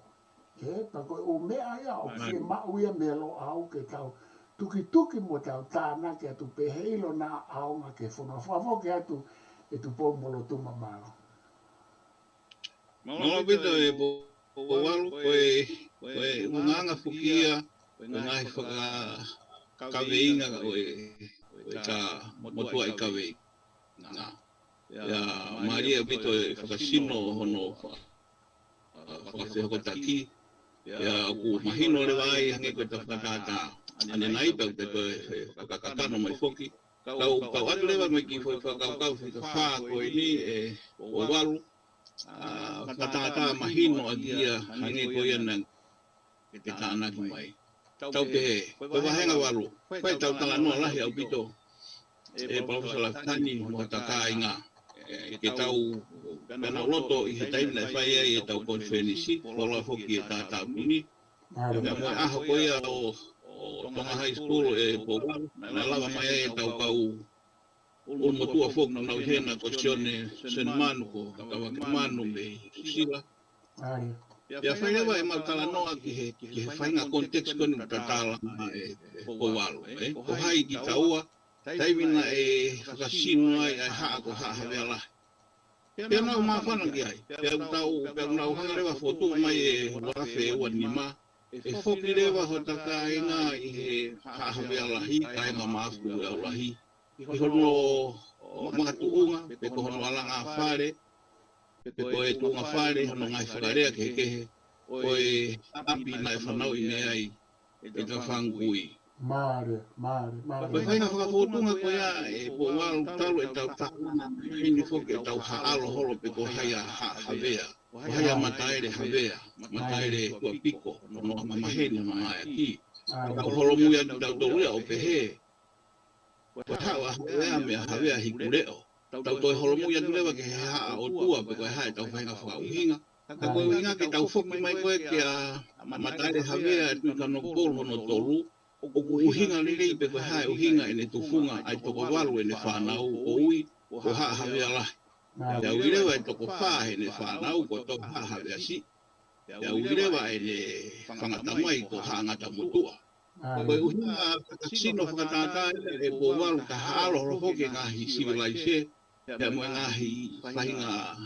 Pa koe o mea ia o whie mau ia me lo au ke tau tuki mo tau tāna ke atu peheilo na aonga ke whanawhawho ke atu e tu pomolo tuma malo.
Malo pito e po walu koe nganga fukia koe ngai whaka kaweinga koe ka motua i kawei. Ia Maria pito e whakasino hono whakasehoko taki. Ia ku mahino le wai hange koe ta whakatata. Ane nai tau te koe whakakatano mai whoki. Kau atu lewa mai ki whakakau whakawha koe ni e o walu. Katata mahino a kia hange ko ia nang ke tāna ki mai. Tau ke he, koe wahenga waru, koe tau tala noa lahi au pito. E Professor Laftani mo taka inga. Ke tau pena loto i he taimina e whai ai e tau koe whenisi, kola hoki e tātau pini. Ia moe aho ko ia o Tonga High School e po waru, na lawa mai ai e tau kau o o motua foki na hena ko sione sen manu ko tawa ke manu me sila
Are.
ya whaia wa e mautala noa ki he whainga konteks koni tatala ko walo ko hai ki taua taimina e whakasino ai haa ko haa vea lahi pia nau maa whana ki ai pia nau hanga rewa fotu mai e warafe ua ni maa e whoki rewa ho taka inga i he haa vea lahi kainga maafu vea lahi i hono makatuunga pe ko hono alanga whare pe ko e tuunga whare hono ngai whakarea kehe o e api nai whanau i mea i e ka whangui
Mare.
Koe whainga whakafotunga koe a e po walu talu e tau tāna hini whoke e tau haalo holo pe ko haia havea. Ko haia mataere havea, mataere kua piko, no mamaheni no mai aki. Ko holo muia ki tau toruia o pehe. Ko hao a havea me a havea hikureo. Tau toi holo muia ki lewa ke he haa o tua pe koe hae tau whainga whakauhinga. Ka koe uhinga ke tau whoki mai koe ke a mataere havea e tui kano polo no toru. O uhinga lirei pe koe hae uhinga e ne tufunga ai toko walu e ne whanau o ui o haa havea lahi. Ia uirewa e toko whahe ne whanau ko toko haa havea si. Ia uirewa e ne whangatamai ko haa ngata mutua. Koe uhinga whakasino whakatata e po walu ka haalo horohoke ngahi civilise. Ia moe ngahi whahinga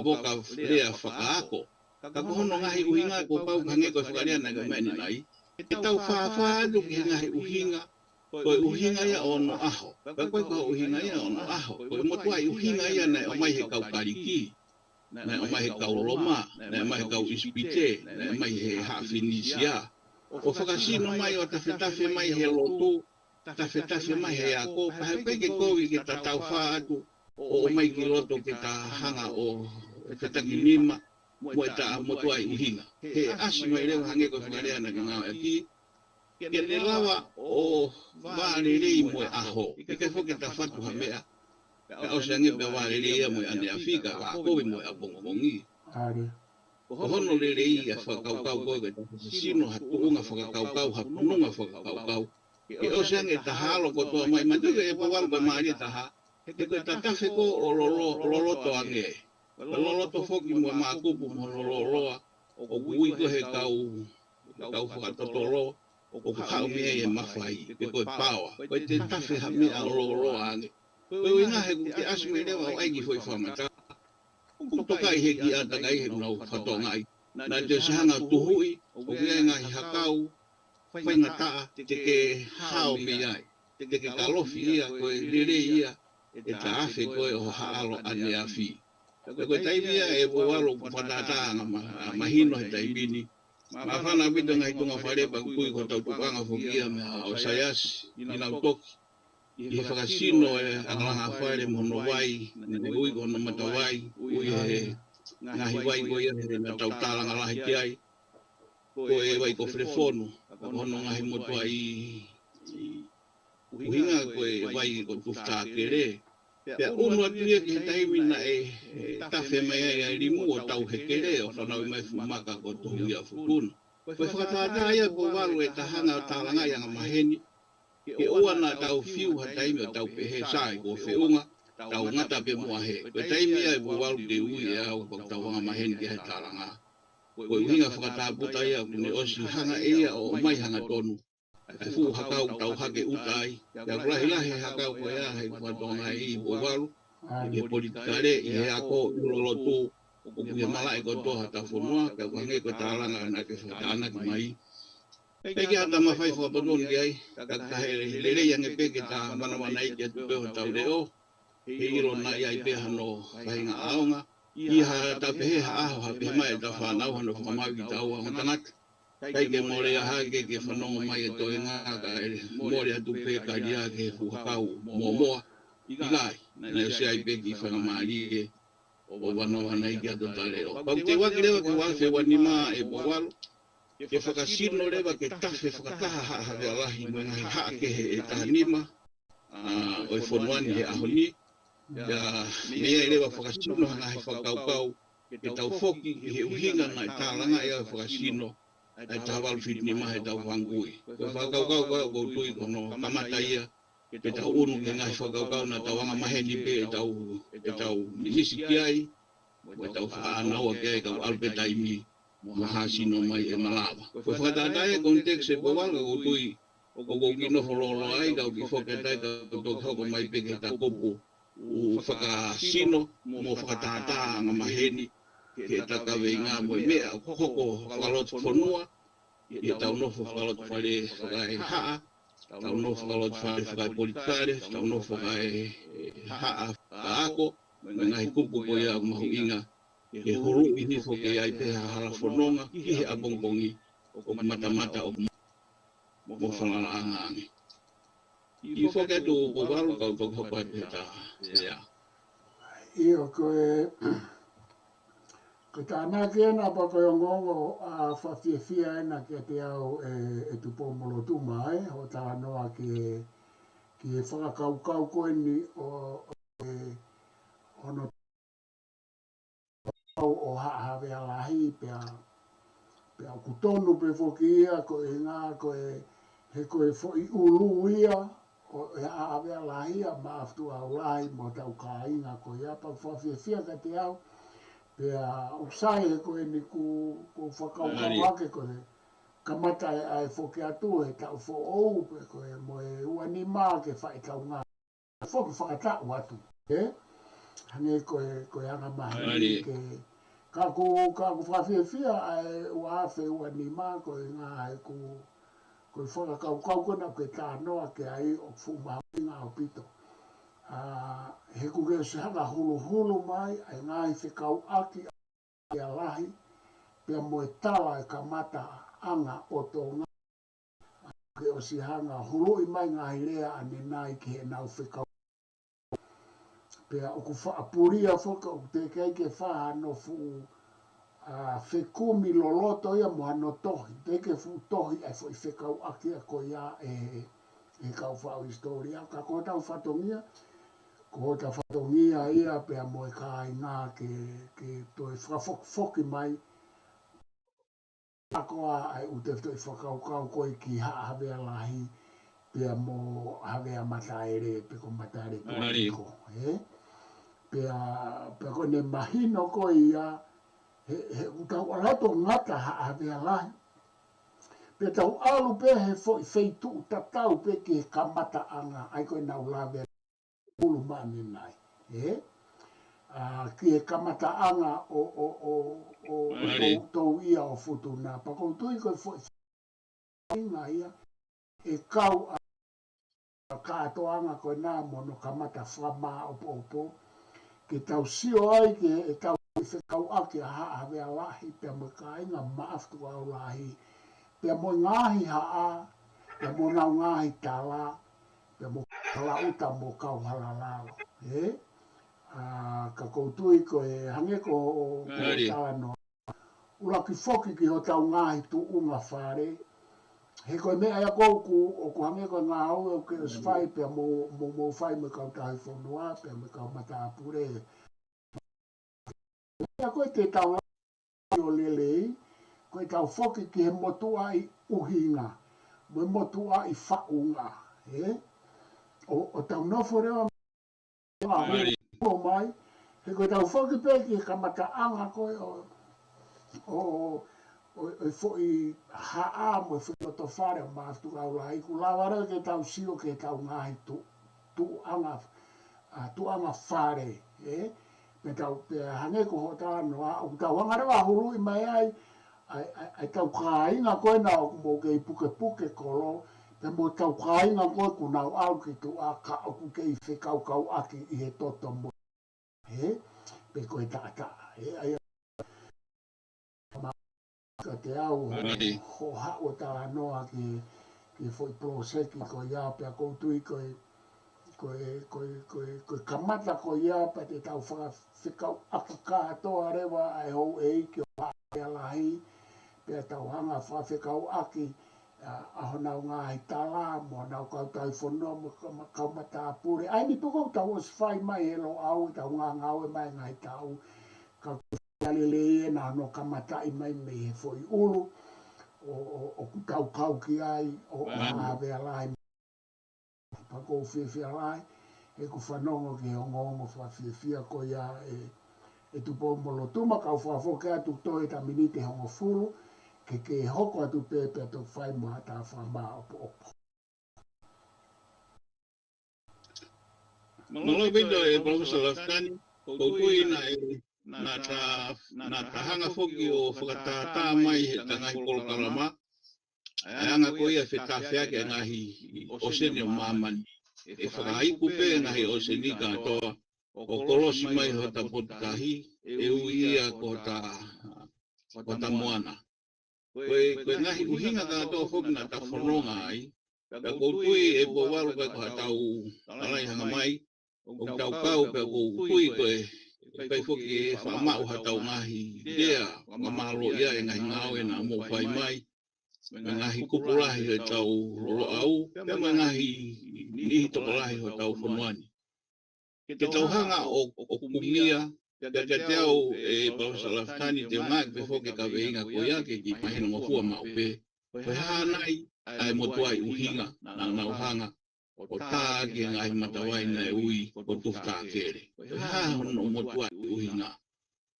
woka lea whakaako. Ka kohono ngahi uhinga ko pau kange koe whakarea na gameni nai. E tau whaafādu ki ngahi uhinga, koe uhinga ia ono aho. Koe koe uhinga ia ono aho. Koe motua i uhinga ia nei o mai he kau kariki, nei o mai he kau roma, nei o mai he kau ispite, nei o mai he hawhinisia. O whakasino mai o tawhetafe mai he lotu, tawhetafe mai he ako, pahe peke kowi ke ta tau whaatu, o mai ki loto ke ta hanga o whetaki nima, mo ta motua i uhinga. He asi mai rewa hange ko whakarea na ngā aki. Ke ne lawa o wāre rei mo e aho. I ke whoke ta whatu ha mea. Ka au se ange pe wāre rei a mo e ane Afrika, ka koe mo e a bongongi. Ko hono re rei a whakaukau koe ke ta sino hatuunga whakaukau, hatununga whakaukau. Ke au se ange ta halo ko toa mai, matuke e pa walu koe maari ta ha. Ke koe ta tawhe ko o loloto ange. Lolo to foki mo makupu mo loloa o kui ko he kau whakatotoro o kau mea e mawhai pe koe pawa koe te tawhi ha mea loloa ange koe inga he ku te asu me rewa o aiki hoi whamata o tokai he ki atakai he unau whatongai na te sahanga tuhui o kia ngahi hakau whainga taa te ke hao me ai te ke kalofi ia koe rere ia e ta awhi koe o haalo ane awhi. Koe taimia e po walo whatata mahino he taimini. Ma whana wito ngai tunga wharepa kui ko tau tukanga whokia mea o sayas i nau toki. I whakasino e akalanga whaere mono wai, ne ui ko no mata wai, ui he ngahi wai ko ia he na tau tālanga lahi ki ai. Ko e wai ko whrefonu, ko hono ngahi motua i uhinga ko e wai ko tufta kere. Pea unu atuia ki he taimina e tawhe mai ai rimu o tau hekere o whanau i mai fumaka ko tohu ia whukuna. Koe whakatata ia ko walu e tahanga o tālanga i anga maheni. Ke oa na tau fiu ha taimi o tau pehe sai ko whiunga, tau ngata pe mua he. Koe taimi ia e ko walu te ui e au ko tau anga maheni ki he tālanga. Koe uhinga whakataputa ia kune osi hanga ia o mai hanga tonu. E fu hakau tau hake utai, ya kulahi lahe hakau ko ea hei whatonga i po walu, e politikare i he ako ulolotu, o kuia malai ko toha ta whanua, ka kuhange ko tālanga na ke whatana ki mai. Peke hata mawhai whapatonu ki ai, ka kahe lerei ange peke ta manawana i ki atu peho tau reo, he iro na i ai peha no whainga aonga, i ha ta pehe ha aho ha pehe mai ta whanau hano whamau ki tau a ngantanaka. Kai ke more a hake ke whanonga mai e toi ngā ka more atu peka ria ke fuhakau moa i gai. Na eo se ai peki whangamari e o wanowana i ki ato tareo. Pau te waki rewa ke wafe wanima e po walu. Ke whakasino rewa ke tawhe whakataha haa hawea lahi mo ngahi haa ke he e tahanima. O e whonuani he ahoni. Ia mea i rewa whakasino ngahi whakaukau. Ke tau whoki he uhinga na e tālanga e au whakasino. Ai tawalu fitni mahe tau wangui. Koe whakaukau koe o tui kono kamata ia. Ke tau unu ke ngai whakakau na tau anga maheni pe e tau nisi ki ai. Mo tau whaanaua ke ai kau alpetai mi mahasino mai e malawa. Ko whakatatai konteks e pawanga o tui o ko kino whololo ai kau ki whakatai kau tau hoko mai pe ke ta kopo. O whakasino mo whakatata anga maheni ke takawe ngā mo i mea hoko whakalot whanua. I tau nofo whakalot whare whakai haa. Tau no whakalot whakai politare, tau no whakai haa kaako, me ngai kupu ko ia mahu inga, e horu i nifo ke ai peha hala whanonga, ki he abongkongi, o mata o mo whanala angangi. I whakai tu o waru kau tau hapai peta, ea.
Io ko tāna ke na pa ko ngongo a whawhiawhia ena ke te au e tupo molo tu mai, ho tā noa ki e whakakaukau koe ni o ono tau o haawe alahi pia o kutonu pe whoki ia ko e ngā ko e he ko e whoi ulu ia o e haawe alahi a maaftu au lahi mo tau ka inga ko ia pa whawhiawhia ka te au pia usai e koe ni ku whakaukau ake koe kamata e ai whoki atu e tau who ou pe koe mo e ua ni maa ke whai tau ngā whoki whakatau atu hange koe anga mahi ke kaku whawhiawhia ai ua awhi ua ni maa koe ngā e koe whakaukau kona koe tā noa ke ai o whumahu ngā o pito. He kuke se hanga hulu mai, ai ngai whikau aki a lahi, pia moe tala e ka mata anga o tō ngā. Ke o si hanga hulu i mai ngā hirea ane nai ki he nau whikau. Pia o ku whaapuria whoka o te kei ke whaha no fu whekumi loloto ia mo ano tohi. Te ke fu tohi ai fo i whikau aki a ko ia e kau whao historia. Ka ko tau whatongia, ko ta whatongia ia pia mo e ka ngā ke toi whakafoki mai. Akoa ai ute toi whakaukau koe ki hawea lahi pia mo hawea mataere pe ko mataere ko. Pia ko ne mahino koe ia he utau alato ngata hawea lahi. Pia tau alu pe he feitu tatau pe ki kamata anga ai koe nau lawe ulu mani nai. Ki e kamata anga o tau ia o futuna. Pako tui koe fo inga ia e kau a kato anga koe nā mono kamata whama opo. Ke tau sio ai ke e tau i kau ake a hawea lahi pia mo ka inga maaftu au lahi. Pia mo ngahi haa, pia mo nau ngahi tala, pia mo kalauta mo kau halalalo. Ka koutui ko e hange ko o tala no. Ula ki foki ki ho tau ngahi tu unga whare. He koe mea ia kouku o ku hange ko ngā au o ke oswhai pia mo whai me kau tahi whanua, pia me kau mata apure. Ia koe te tau ngahi o lelei, koe tau foki ki he motua i uhinga, mo motua i whaunga. O tau nofo rewa mai, he koe tau whoki pe ki kamata anga koe o fo i haa mo fo i to whare o maaftu au lai. Ku lawara ke tau sio ke tau ngahi tu anga whare. Me tau hange ko ho tā noa, o tau hangarewa huru i mai ai tau kāinga koe na o mo kei puke kolo, pe mo tau kāinga koe ku nau au ki tu a ka o ku kei whekau aki i he toto mo. Pe koe tā. Ka te au ho hao tā noa ki foi proseki ko ia pe a koutui koe kamata ko ia pa te tau whekau aki kātoa rewa ai hou ki o hao lahi. Pea tau hanga whawhekau aki aho nau ngāhi tala, mo nau kau tai whono, mo kau mata apure. Ai ni tukou tau os whai mai he lo au, tau ngau e mai ngai tau. Kau kalele e na no kamatai mai me he foi ulu, o kau ki ai, o hawea lai. whako whiwhia rai, e ku whanongo ki hongo whiwhia ko ia e tupo molo tuma ka whawhoke atu toi ta minite hongo furu, ke hoko atu pepe atu whai mua ta whama opo opo.
Malo bido e Professor Laftani, koutui na ta hanga foki o whakatata mai he tangai kolokalama, anga ko ia whetawhiake ngahi o sene o mamani. E whakahaiku pe ngahi o sene katoa, o kolosi mai ho ta potikahi, e uia ko ta moana. Koe ngahi uhinga katoa foki na ta whanonga ai, ka koutui e powaru kai ko hatau talai hanga mai, o tau kau pe koutui koe kai foki e whamau hatau ngahi dea, ngamaro ia e ngahi ngau e na mo whai mai, ngahi kupulahi e tau rolo au, pe ngahi nihi tokolahi ho tau whanuani. Ke tau hanga o kumia, ke te au e Professor Laftani te ngak pe foki ka veinga ko ia ke ki mahina ngofua mau pe, koe hanai ai motuai uhinga na nauhanga, o tā ki ngahi matawai na e ui o tufta kere. Koe hahono motuai uhinga.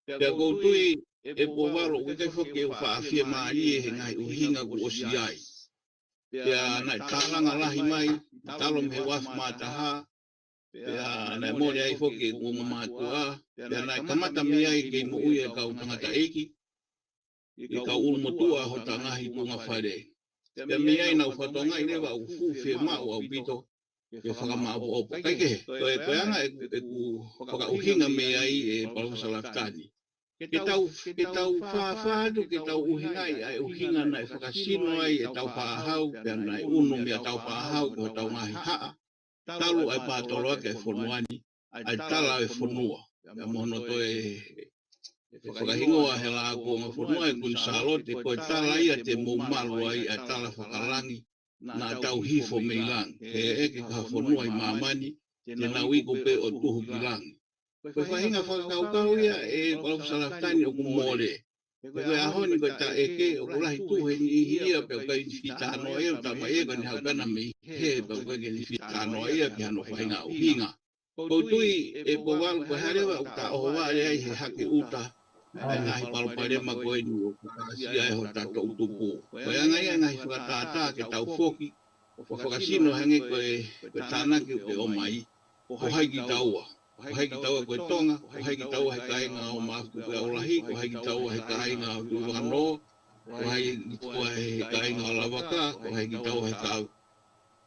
Pea koutui e powaro ke kai foki e whaafia maari e he ngai uhinga ku o siai. Pea nai tālanga lahi mai, talom he waf mātaha, pea nai mōre ai foki e kuonga mātua, pea nai kamata miai ke mo ui e kau tangata eki, e kau ulu motua ho ta ngahi tunga whare. Pea miai nau whatonga i rewa u fuwhia mao au pito, ke whakama opo opo. Kaike, koe anga e ku whakauhinga miai e Professor Laftani. Ke tau whaafahatu, ke tau uhingai, ai uhinga nai whakasino ai e tau whaahau, pia nai unu mea tau whaahau, ko tau ngahi haa. Talu ai pātoloa ke whonuani, ai tala e whonua. Pia mohono to e whakahingoa he la ko ngā whonua e kun salote, ko e tala ia te maumalu ai, ai tala whakalangi, na tau hifo meilang. Ke eke ka whonua i mamani, te nau iko pe o tuhu ki langi. Koe whahinga whakaukau ia e Professor Laftani o kumore. Koe ahoni koe ta eke o kulahi tuhe ni ihia pe koe whitano e o tama e koe ni haukana me he pe koe ke ni whitano e ki hano whahinga o hinga. Koe tui e powalu koe harewa o ta oho wale ai he hake uta. E ngahi paluparema koe ni o kakasia e ho tato utupu. Koe angai e ngahi whakatata ke tau foki. O whakasino hange koe tānaki o ke o mai. O haiki taua. O haiki taua koe tonga, o haiki taua he kainga o maafu koe olahi, o haiki taua he kainga o tuwano, o haiki taua he kainga o lavaka, o haiki taua he kau.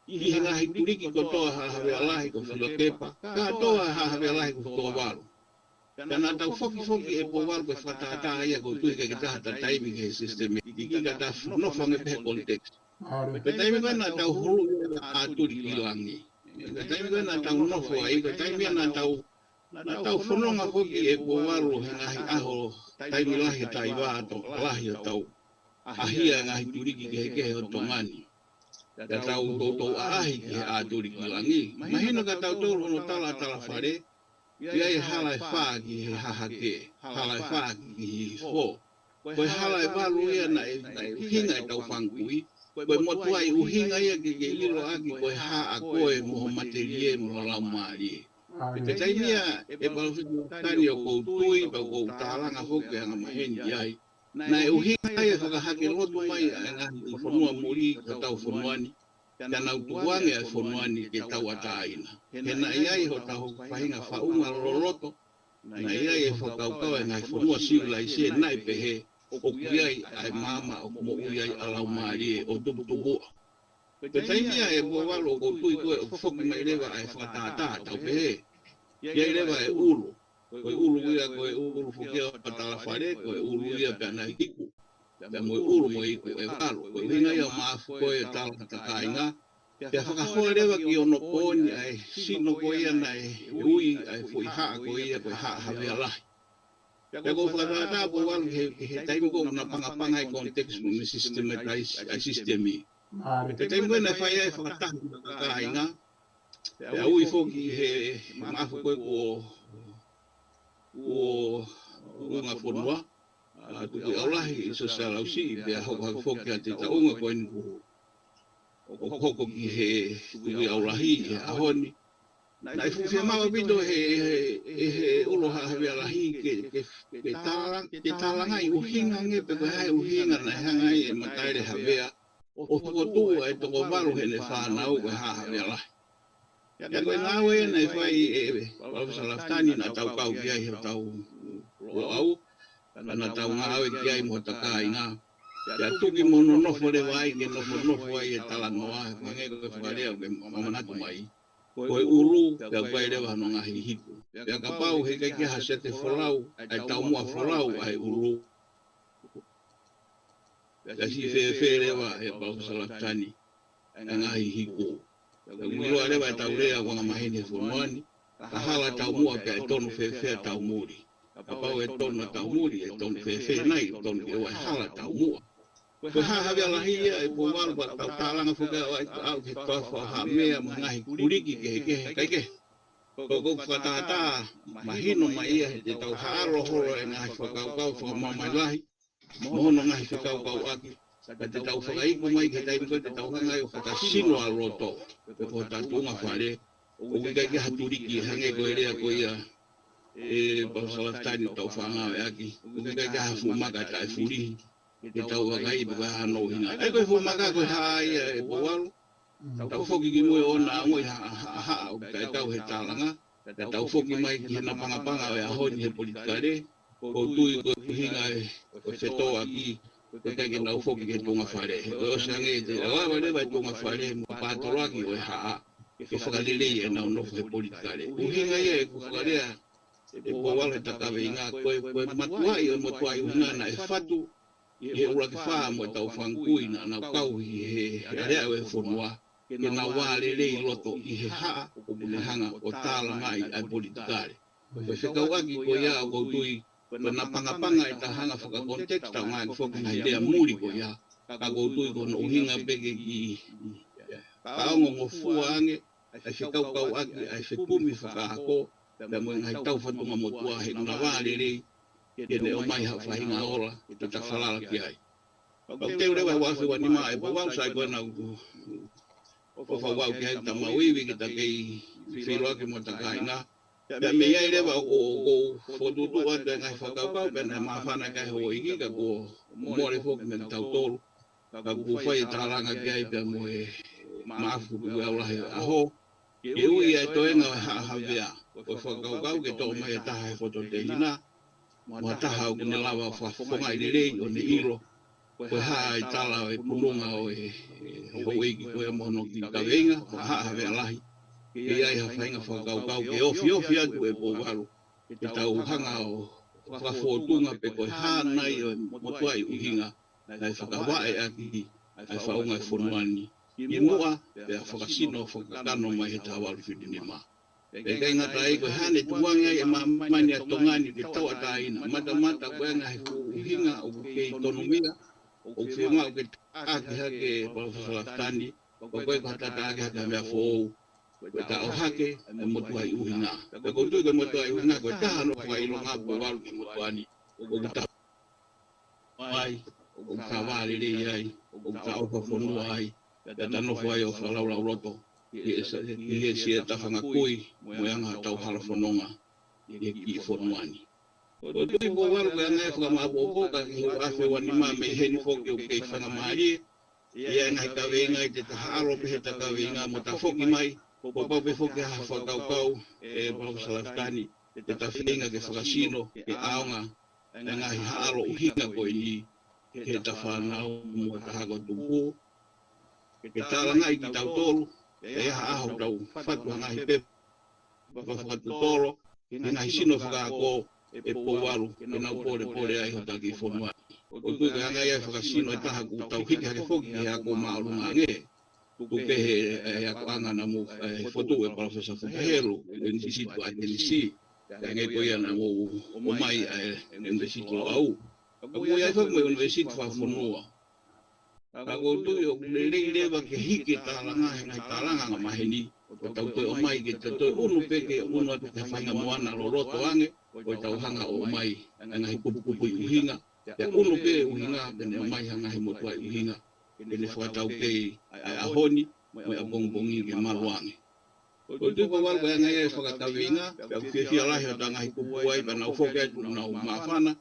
I he ngahi turiki ko toa hahawe alahi ko whilokepa, ka toa hahawe alahi ko toa waru. Kana tau foki e po waru koe whatata ia ko tui ke tahata taimi ke sisteme, i ki ka ta whanofanga pehe kontekst. Pe taimi koe na tau hulu a turiki langi. Ka taimi koe na tau nofo ai, ka taimi na tau whanonga hoki e powaru he ngahi aho taimi lahi tai wāto, lahi o tau ahia ngahi turiki ke hekehe o tongani. Ka tau tōtou aahi ki he a turiki langi. Mahino ka tau tōru no tala whare, ia e halai whaa ki he hahake, halai whaa ki he fō. Koe halai walu ia na e hinga e tau whangkui, koe motuai uhinga ia ki ke ilo aki koe haa koe moho materie moho lau maari. Te taimia e Professor Laftani o koutui pa kou tālanga hoke hanga maheni ai. Na e uhinga ia whakahake lotu mai a ngahi i whanua muri ka tau whanuani. Ka nau tuwange a whanuani ke tau ataina. He na iai ho tau whahinga whaunga loloto. Na iai e whakaukau e ngahi whanua civilise nai pehe. O kiai ai mama o mo uiai alau maari e o tuputupua. Te taimia e buawalo o koutui koe o whoki mai rewa ai whakatata tau pehe. Iai rewa e ulu. Koe ulu ia koe ulu whukia o tala whare, koe ulu ia pia nai hiku. Pia moe ulu moe iku e walo. Koe hinga ia maafu koe tala takainga. Pia whakahoa rewa ki ono kōni ai sino koe ia nai ui ai fui haa koe ia koe haa hawea lahi. Pia kou whakatata po walo he taimi kou na pangapanga i kontekst mo me sisteme ai sistemi. Te taimi koe na whai ai whakatahi takainga. Pea ui foki he maafu koe ko unga whanua. Tuki aulahi i social ausi, pea hoka foki a te taunga koe ni o koko ki he tui au lahi he ahoni. Na e fuwhia mawa pito he ulo hawea lahi ke tālanga i uhinga nge pe koe hai uhinga na hangai e mataire hawea. O toko tua e toko waru he ne whanau koe hawea lahi. Ia koe ngāwe nei whai e Professor Laftani na tau kau ki ai he tau lo au. Kana tau ngāwe ki ai mo takai ngā. Ia tuki mono nofo le wai ke nofo ai e talangoa. Koe nge koe whakarea koe mamanatu mai. Koe uru ia koe rewa no ngahi hiku. Ia ka pau he kai ki hasete wholau. Ai tau mua wholau ai uru. Ia si whewhe rewa he Professor Laftani. Ai ngahi hiku. Ngilua rewa e tau rea wanga mahene whonoani. Ka hala tau mua ke e tonu whewhe tau muri. Ka pau e tonu tau muri e tonu whewhe nai tonu ke ua hala tau mua. Koe hahawe alahi ia e po waru pa tau tālanga whuka o ai au ke toa ha mea mo ngahi kuriki ke he kai ke. Koe kou whakatata mahino mai ia he te tau haaro horo e ngahi whakaukau whakamamai lahi. Mohono ngahi whakaukau aki. Ka te tau whakaiku mai ke taimi koe te tau hangai o whakasino a roto. Koe po tātunga whare. O kai ke haturiki hange koe rea koe ia. E Pasalaftani tau whangawe aki. O kai ke hafumaka tae furihi. Ke tau wakai po kai hano hina. Ai koe fumaka koe haai e powaru. Tau whoki ki mue o na ngoi ha o kai tau he tālanga. Ka tau whoki mai ki hena pangapanga o e ahoni he politikare. Ko tui koe hinga e whetoa ki. Koe kai ke nau whoki ke tunga whare. Koe o sange te awa rewa e tunga whare mo pātoraki o e haa. Ke whakalelei e nau nofo he politikare. Uhinga ia e kukarea. E powaru he takawe inga koe matuai o matuai unga na e whatu. He ura ki whaa mo e tau whangkui na nau kau i he area o e whonua. Ke nau wāle rei loto i he haa o pune hanga o tāla mai ai politikare. Koe whekau aki ko ia o koutui koe na pangapanga e ta hanga whaka kontekst au ngai whoki ngai rea muri ko ia. Ka koutui ko no uhinga peke ki kaongo ngofua ange. Ai whekau kau aki ai whekumi whakahako. Pea mo ngai tau whatunga motua he kuna wāle rei. Ke ne o mai hau whahinga ora, te ta whalala ki ai. Pau teo rewa wafi wani mai, po wau sai koe nau o whawau ki hai ta mauiwi ki ta kei whiroa ki mo ta kai ngā. Pea me iai rewa o whotutu atu e ngai whakaukau, pea nei mawhana kai ho iki ka ko more whoki me tau tolu. Ka ku whai e tālanga ki ai pea mo e maafu ki ue aulahi aho. Ke ui ai toenga o hawea, o whakaukau ke tō mai e taha e whoto te hina. Mua taha o kune lawa whawhonga i rei o ne iro. Koe haa i tala o e pununga o e hoeiki koe mohono ki kaweinga, koe haa hawe alahi. Ke iai hawhainga whakaukau ke ofi atu e po waru. Ke tau hanga o whawhotunga pe koe haa nai o motuai uhinga. Nai whakawae aki, ai whaunga e whonuani. I mua, pea whakasino whakakano mai he tawaru whidini maa. E kai ngata ai koe hane tuanga e mamani a tongani ke tau ataina. Mata koe nga he uhinga o kei tonomia. O whiunga o ke taaki hake Professor Laftani. Koe koe hatata ake hake mea whou. Koe ta o hake e motua i uhinga. Koe koutui koe motua i uhinga koe taha no kwa ilo ngā po waru ki motuani. O ke ta ai, o ke ta wāre rei ai, o ke ta oka whonua ai. Pea ta nofo ai o whalaulau roto. I he si e tawhanga kui, mo anga tau hala whanonga, i ki i whonuani. O tui po waru ka ngai whakamāpopo, ka ki hiu awhi wani maa me heni whoki o kei whangamari, i a ngai kaweinga i te taharo pe he ta kaweinga mo ta whoki mai, po pau pe whoki ha whakaukau, e Professor Laftani, te ta whinga ke whakasino, ke aonga, e ngai haaro uhinga koe ni, ke ta whanau mo ta hako tupu, ke tālanga i ki tau tolu, e ha aho tau whatu hanga hi pepa whakatu toro, ke ngai sino whakako e po waru, ke nau pore ai ho taki whonua. O tui ka hanga ia whakasino e taha ku tau hiki hake whoki he ako maarunga nge. Tu pehe e ako anga na mo whotu e Professor Whakaheru, e nisi situ a Tennessee, e ngai koe ana o mai e university lo au. Ka koe ai whaku me university whawhonua. Ka koutui o lelei lewa ke hiki tālanga he ngai tālanga ngā maheni. O tau toi o mai ke te toi unu peke unu atu te whainga moana lo roto ange. O tau hanga o mai ngai kupukupu i uhinga. Te unu pe uhinga tene o mai hanga he motua i uhinga. le whakatau kei ai ahoni, mai a bongbongi ke maluangi. O tui pa wal koe ngai e whakatau inga, pe au whiawhia lahi o tanga hi kupuai, pa nau whoke atu nau mawhana,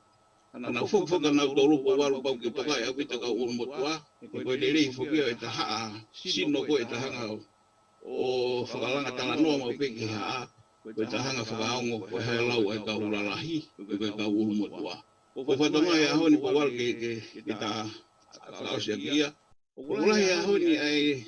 nau whoka nau taurupo walu pau ke tokai au kita kau uru motua, e koe le rei whoke o e ta haa, sino koe e ta hanga o whakalanga tala noa mau peke haa, koe ta hanga whakaongo, koe hai lau ai ka hula lahi, koe ka uru motua. O whatamai a honi pa wal ke ta whakaosia kia, o kulahi a honi ai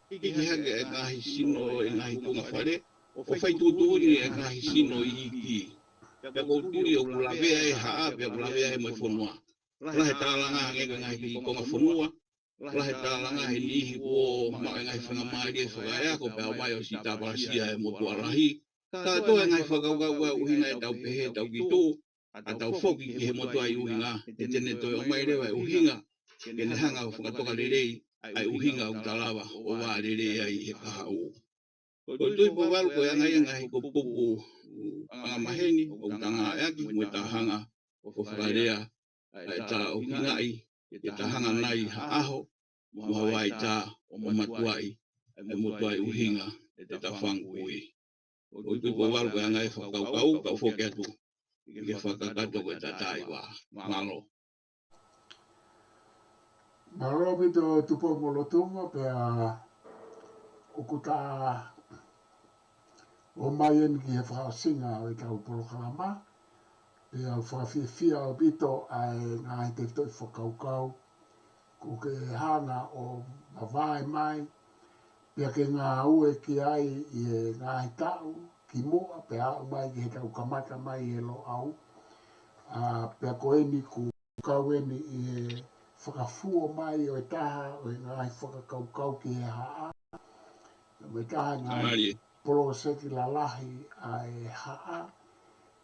hiki hake e ngahi sino e ngahi kunga whare, o whai tūtūni e ngahi sino i hiki. Pea kouturi o kulawea e haa, pea kulawea e mai whonua. Lahe tālanga hange ngahi ki konga whonua, lahe tālanga he nihi o mai ngahi whangamari e whakaiako, pea o mai o si tāparasia e motua lahi. Tātou e ngahi whakaukau ua uhinga e tau pehe, tau ki tō, a tau whoki ki he motua i uhinga, e tene toi o mai rewa e uhinga, ke ne hanga o whakatoka rerei, ai uhinga o talawa o wā rerei ai he kaha o. Ko tui po walu ko anga i ngahi ko pupu anga maheni, o tanga eaki, mo ta hanga o whakarea, e ta o hingai, e ta hanga nai ha aho, mo hawai ta o matuai, e motuai uhinga, e ta whangui. Ko tui po walu ko anga i whakaukau, ka whoke atu, ke whakakato ko ta taiwa, malo.
Malo pito tupo molotunga pea ukuta o mai en ki he whakasinga o i tau polo kalama. Pea o whakawhiwhia o pito ai ngai te toi whakaukau. Ko ke hanga o mawai mai. Pea ke ngā ue ki ai i e ngai tau ki mua. Pea au mai ki he tau kamata mai e lo au. Pea ko eni ku kau eni i e whakafuo mai o e taha o e ngai whakakaukau ki he haa. O e taha ngai proseki la lahi a e haa.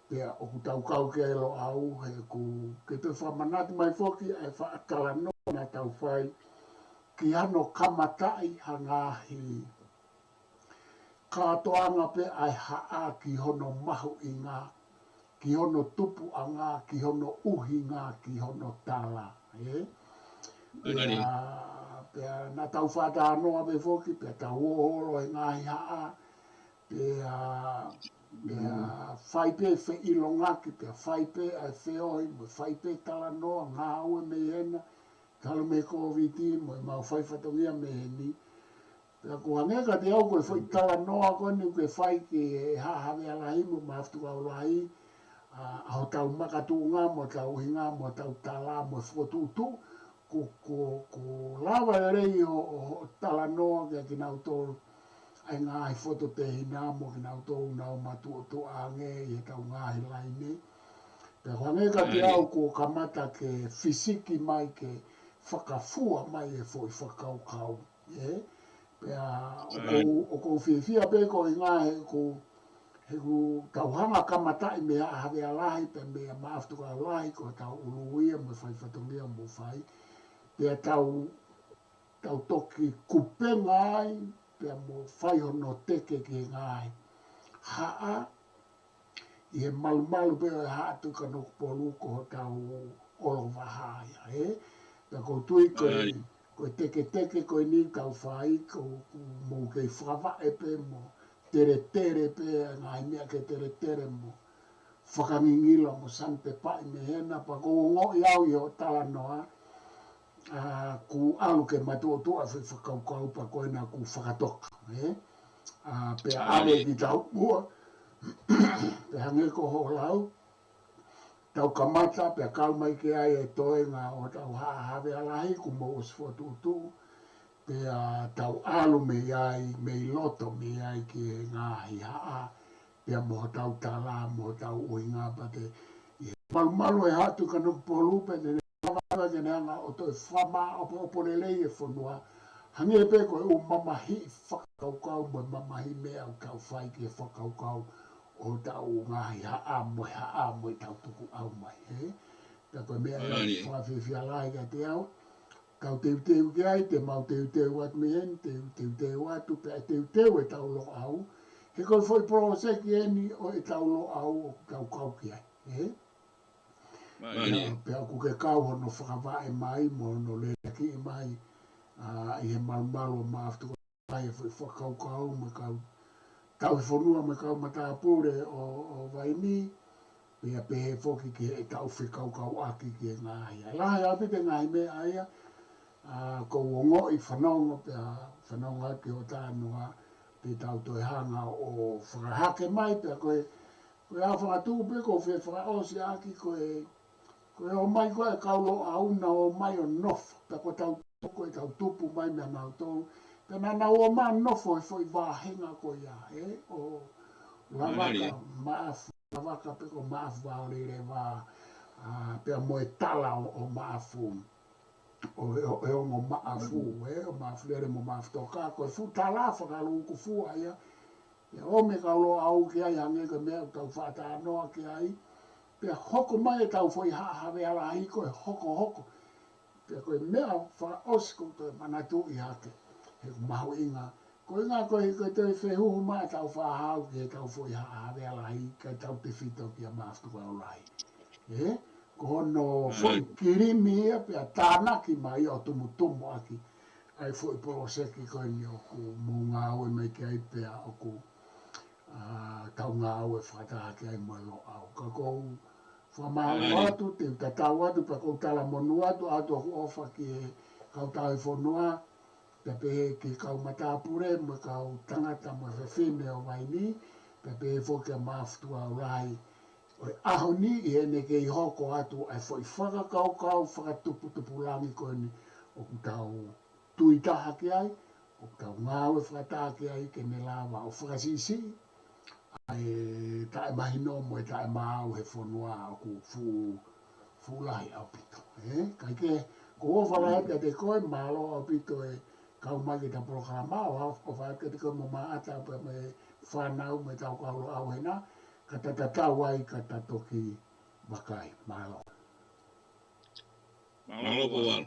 Pea o ku tau kau ke lo au he ku ke te whamanati mai whoki e whaatala no na tau whai ki ano kamatai hangahi. Katoanga pe ai haa ki hono mahu i ngā, ki hono tupu a ngā, ki hono uhi ngā, ki hono tala. Pea na tau whata anoa me whoki, pea tau ohoro e ngahi haa, pea whaipe whi ilo ngaki, pea whaipe ai whioi, mo whaipe tala noa, ngā ue me hena, tala me COVID, mo e mau whaifatongia me heni. Pea kua ngeka te au koe whai tala noa koe ni koe whai ki e hahawe alahi mo maftu au lahi, aho tau makatunga, mo tau hinga, mo tau tala, mo whotutu, ko lawa e rei o tala noa kia ki nau tōru ai ngāhi whoto te hina mo ki nau tōru nau matu o tō ange i he tau ngāhi laine. Pea kua ngeka te au ko kamata ke fisiki mai ke whakafua mai e fo i whakaukau. Pea o kou whiwhia pe ko i ngāhi he ku tauhanga kamatai mea hawe alahi pe mea maaftuka alahi ko tau uruia mo whaifatongia mo whai. Pea tau toki kupenga ai, pea mo whai hono teke ki ngai. Haa, i he malu pea e haa tu ka noku polu ko tau olo wahaya. Pea ko tui koe teke koe ni tau whai, ko mo kei whakawae pe mo tere pe, ngai mea ke tere mo whakangingila mo sante pai me hena, pa ko ngoi au i o tala noa, ku alu ke matotoa whi whakaukau pa koe na ku whakatoka. Pea ale ki tau mua, pe hange ko ho lau, tau kamata, pea kau mai ke ai e toe ngā o tau hawe alahi, ku mo osfo tutu, pea tau alu me ai, me loto me ai ki ngāhi haa, pea mo tau tala, mo tau uinga pate. Malu e hatu ka nuk polu pe te ke neanga o toi whama opo lelei e whanua. Hange pe koe o mamahi whakaukau, mo mamahi mea o tau whai ki e whakaukau o tau ngahi haa mo tau tuku au mai. Pea koe mea e whawhiwhia lai ka te au. Kau teu ki ai, te mau teu atu me hen, teu atu, pea teu e tau lo au. He koe foi proseki eni o e tau lo au o kau ki ai. Pea ku ke kau hono whakawae mai, mo hono lelaki mai, I he malu ma aftu ai foi whakaukau me kau tau whanua me kau matapure o vaini pia pehe foki ki e tau whikaukau aki ki e ngāhia. Lahi a pite ngāhi me aia ko wongo i whanonga pia whanonga ki o tānua te tau toi hanga o whakahake mai pia koe a whakatūpe ko whi whakaosi aki koe o mai koe kaulo a una o mai o nof pia ko tau koe tau tupu mai mea nau tō pia nau o maa nofo e foi wāhenga koe ia o lavaka maafu lavaka peko maafu wa orere wa pia moe tala o maafu o ongo maafu o maafu lere mo maafu toka koe fu tala whakalu kufu aia pia o me kaulo au ki ai hange ke mea tau whata anoa ki ai pia hoko mai e tau foi hawe ala hi koe hoko pia koe mea wha osko koe manatu i hake he mahu inga ko inga koe te whehuhu mai tau whahau ki tau foi hawe ala hi kai tau te whito ki a maafu koe olai ko hono foi kirimi ia pia tānaki mai o tumu aki ai foi poroseki koe ni o ku munga au e mei ki ai pia o ku tau ngā au e whataha ki ai mai lo au ka kou whamahalo atu te utatau atu pa kou tala monu atu o ofa ki e kau tau e whanua pe pehe ki kau matapure me kau tangata me whewhine o waini pe pehe whoki a maftua o rai o aho ni i hene ke i hoko atu ai fwoi whakakau whakatupu langi koe ni o ku tau tuitaha ki ai o ku tau ngāwe whakataha ki ai ke me lawa o whakasisi ai tae mahino mo e tae mau he whanua o ku fulahi au pito kai ke ko whalahe pia te koe malo au pito e kau magi ta programa o whae ke te koe mo maata pa me whanau me tau kaulo au hena ka tatatau ai ka tatoki makai malo.
Malo ko wal.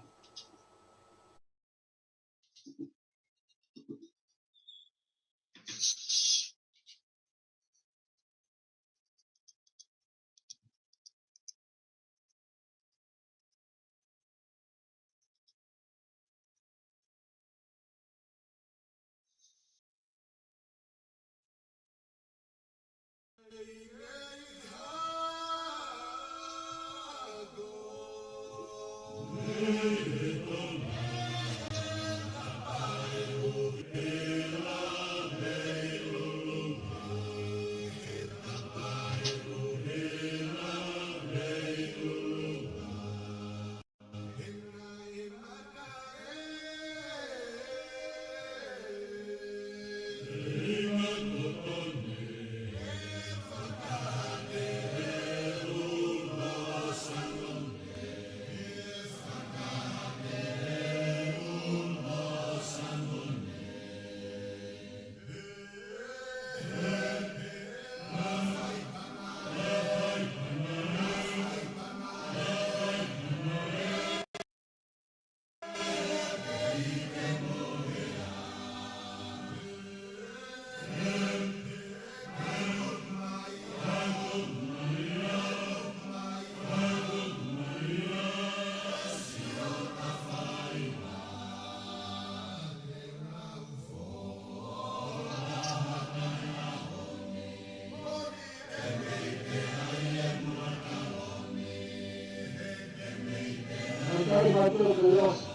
Everybody,